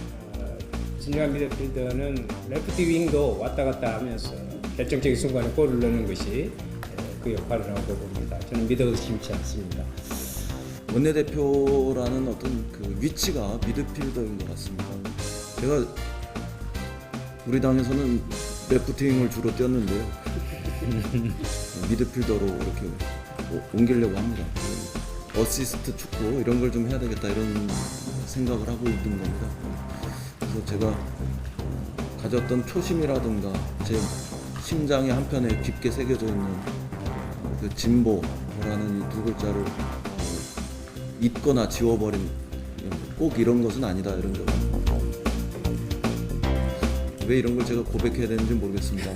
진정한 미드필더는 레프트 윙도 왔다 갔다 하면서 결정적인 순간에 골을 넣는 것이 그 역할을 하고 봅니다. 저는 믿어 의심치 않습니다. 원내대표라는 어떤 그 위치가 미드필더인 것 같습니다. 제가 우리 당에서는 레프트윙을 주로 뛰었는데요. 미드필더로 이렇게 옮기려고 합니다. 어시스트 축구 이런 걸 좀 해야 되겠다 이런 생각을 하고 있는 겁니다. 그래서 제가 가졌던 초심이라든가 제 심장의 한편에 깊게 새겨져 있는 그 진보라는 이 두 글자를 잊거나 지워버린 꼭 이런 것은 아니다 이런 거. 왜 이런 걸 제가 고백해야 되는지 모르겠습니다만.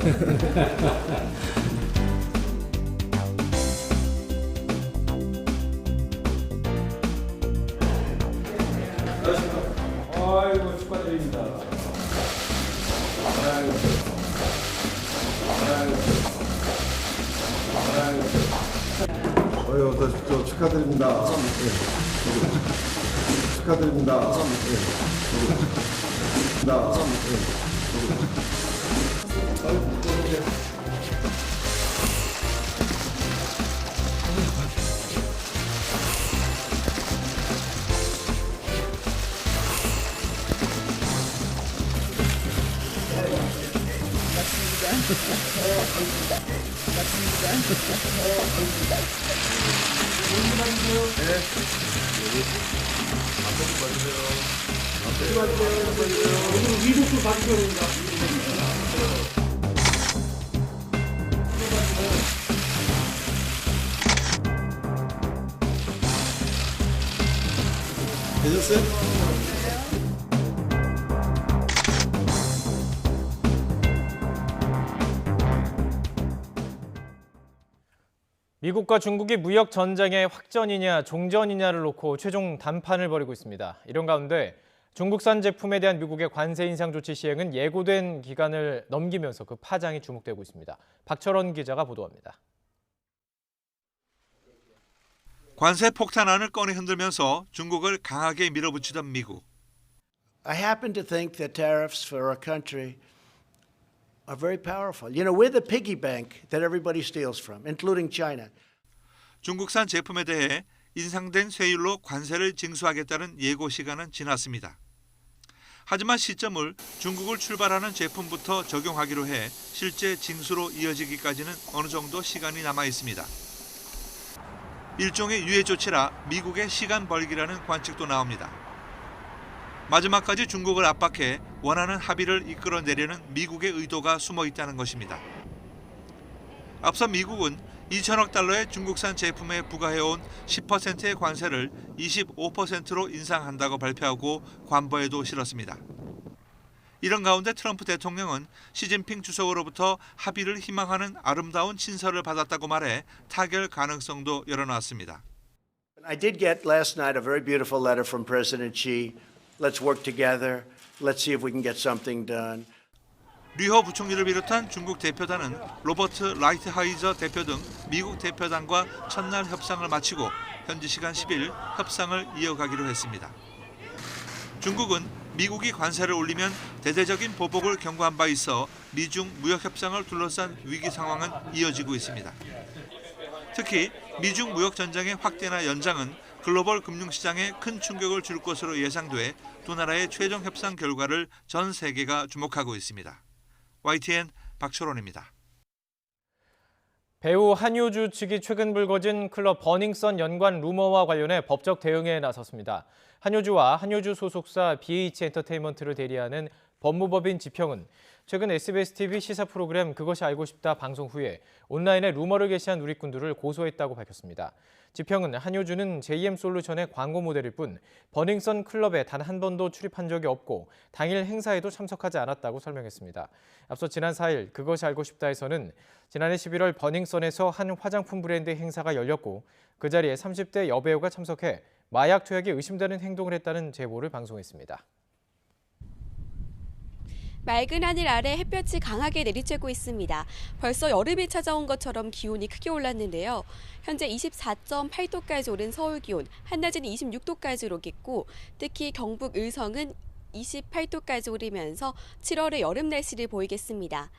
아이고 축하드립니다. 저 축하드립니다. 축하드립니다. 되셨어요? 미국과 중국이 무역 전쟁의 확전이냐 종전이냐를 놓고 최종 담판을 벌이고 있습니다. 이런 가운데 중국산 제품에 대한 미국의 관세 인상 조치 시행은 예고된 기간을 넘기면서 그 파장이 주목되고 있습니다. 박철원 기자가 보도합니다. 관세 폭탄안을 꺼내 흔들면서 중국을 강하게 밀어붙이던 미국. I happen to think that tariffs for our country are very powerful. You know, we're the piggy bank that everybody steals from, including China. 중국산 제품에 대해 인상된 세율로 관세를 징수하겠다는 예고 시간은 지났습니다. 하지만 시점을 중국을 출발하는 제품부터 적용하기로 해 실제 징수로 이어지기까지는 어느 정도 시간이 남아 있습니다. 일종의 유예 조치라 미국의 시간 벌기라는 관측도 나옵니다. 마지막까지 중국을 압박해 원하는 합의를 이끌어내려는 미국의 의도가 숨어 있다는 것입니다. 앞서 미국은 2천억 달러의 중국산 제품에 부과해온 10%의 관세를 25%로 인상한다고 발표하고 관보에도 실었습니다. 이런 가운데 트럼프 대통령은 시진핑 주석으로부터 합의를 희망하는 아름다운 친서를 받았다고 말해 타결 가능성도 열어놨습니다. I did get last night a very beautiful letter from President Xi. Let's work together. Let's see if we can get something done. 류허 부총리를 비롯한 중국 대표단은 로버트 라이트하이저 대표 등 미국 대표단과 첫날 협상을 마치고 현지 시간 10일 협상을 이어가기로 했습니다. 중국은 미국이 관세를 올리면 대대적인 보복을 경고한 바 있어 미중 무역 협상을 둘러싼 위기 상황은 이어지고 있습니다. 특히 미중 무역 전쟁의 확대나 연장은 글로벌 금융시장에 큰 충격을 줄 것으로 예상돼 두 나라의 최종 협상 결과를 전 세계가 주목하고 있습니다. YTN 박철원입니다. 배우 한효주 측이 최근 불거진 클럽 버닝썬 연관 루머와 관련해 법적 대응에 나섰습니다. 한효주와 한효주 소속사 BH엔터테인먼트를 대리하는 법무법인 지평은 최근 SBS TV 시사 프로그램 그것이 알고 싶다 방송 후에 온라인에 루머를 게시한 누리꾼들을 고소했다고 밝혔습니다. 지평은 한효주는 JM솔루션의 광고 모델일 뿐 버닝썬 클럽에 단 한 번도 출입한 적이 없고 당일 행사에도 참석하지 않았다고 설명했습니다. 앞서 지난 4일 그것이 알고 싶다에서는 지난해 11월 버닝썬에서 한 화장품 브랜드 행사가 열렸고 그 자리에 30대 여배우가 참석해 마약 투약이 의심되는 행동을 했다는 제보를 방송했습니다. 맑은 하늘 아래 햇볕이 강하게 내리쬐고 있습니다. 벌써 여름이 찾아온 것처럼 기온이 크게 올랐는데요. 현재 24.8도까지 오른 서울 기온, 한낮에는 26도까지 오르겠고 특히 경북 의성은 28도까지 오르면서 7월의 여름 날씨를 보이겠습니다.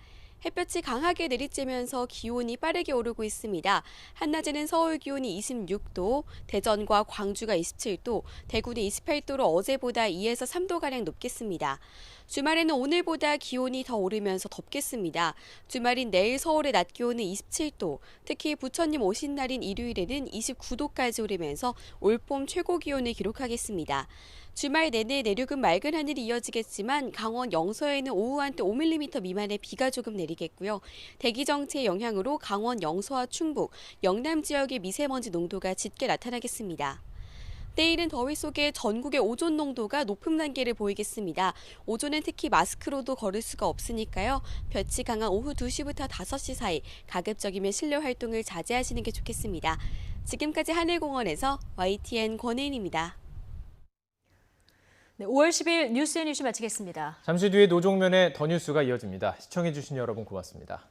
햇볕이 강하게 내리쬐면서 기온이 빠르게 오르고 있습니다. 한낮에는 서울 기온이 26도, 대전과 광주가 27도, 대구는 28도로 어제보다 2에서 3도가량 높겠습니다. 주말에는 오늘보다 기온이 더 오르면서 덥겠습니다. 주말인 내일 서울의 낮 기온은 27도, 특히 부처님 오신 날인 일요일에는 29도까지 오르면서 올봄 최고 기온을 기록하겠습니다. 주말 내내 내륙은 맑은 하늘이 이어지겠지만 강원 영서에는 오후 한때 5mm 미만의 비가 조금 내리겠고요. 대기 정체의 영향으로 강원 영서와 충북, 영남 지역의 미세먼지 농도가 짙게 나타나겠습니다. 내일은 더위 속에 전국의 오존 농도가 높은 단계를 보이겠습니다. 오존은 특히 마스크로도 걸을 수가 없으니까요. 볕이 강한 오후 2시부터 5시 사이 가급적이면 실내 활동을 자제하시는 게 좋겠습니다. 지금까지 하늘공원에서 YTN 권혜인입니다. 네, 5월 10일 뉴스앤이슈 마치겠습니다. 잠시 뒤에 노종면의 더 뉴스가 이어집니다. 시청해주신 여러분 고맙습니다.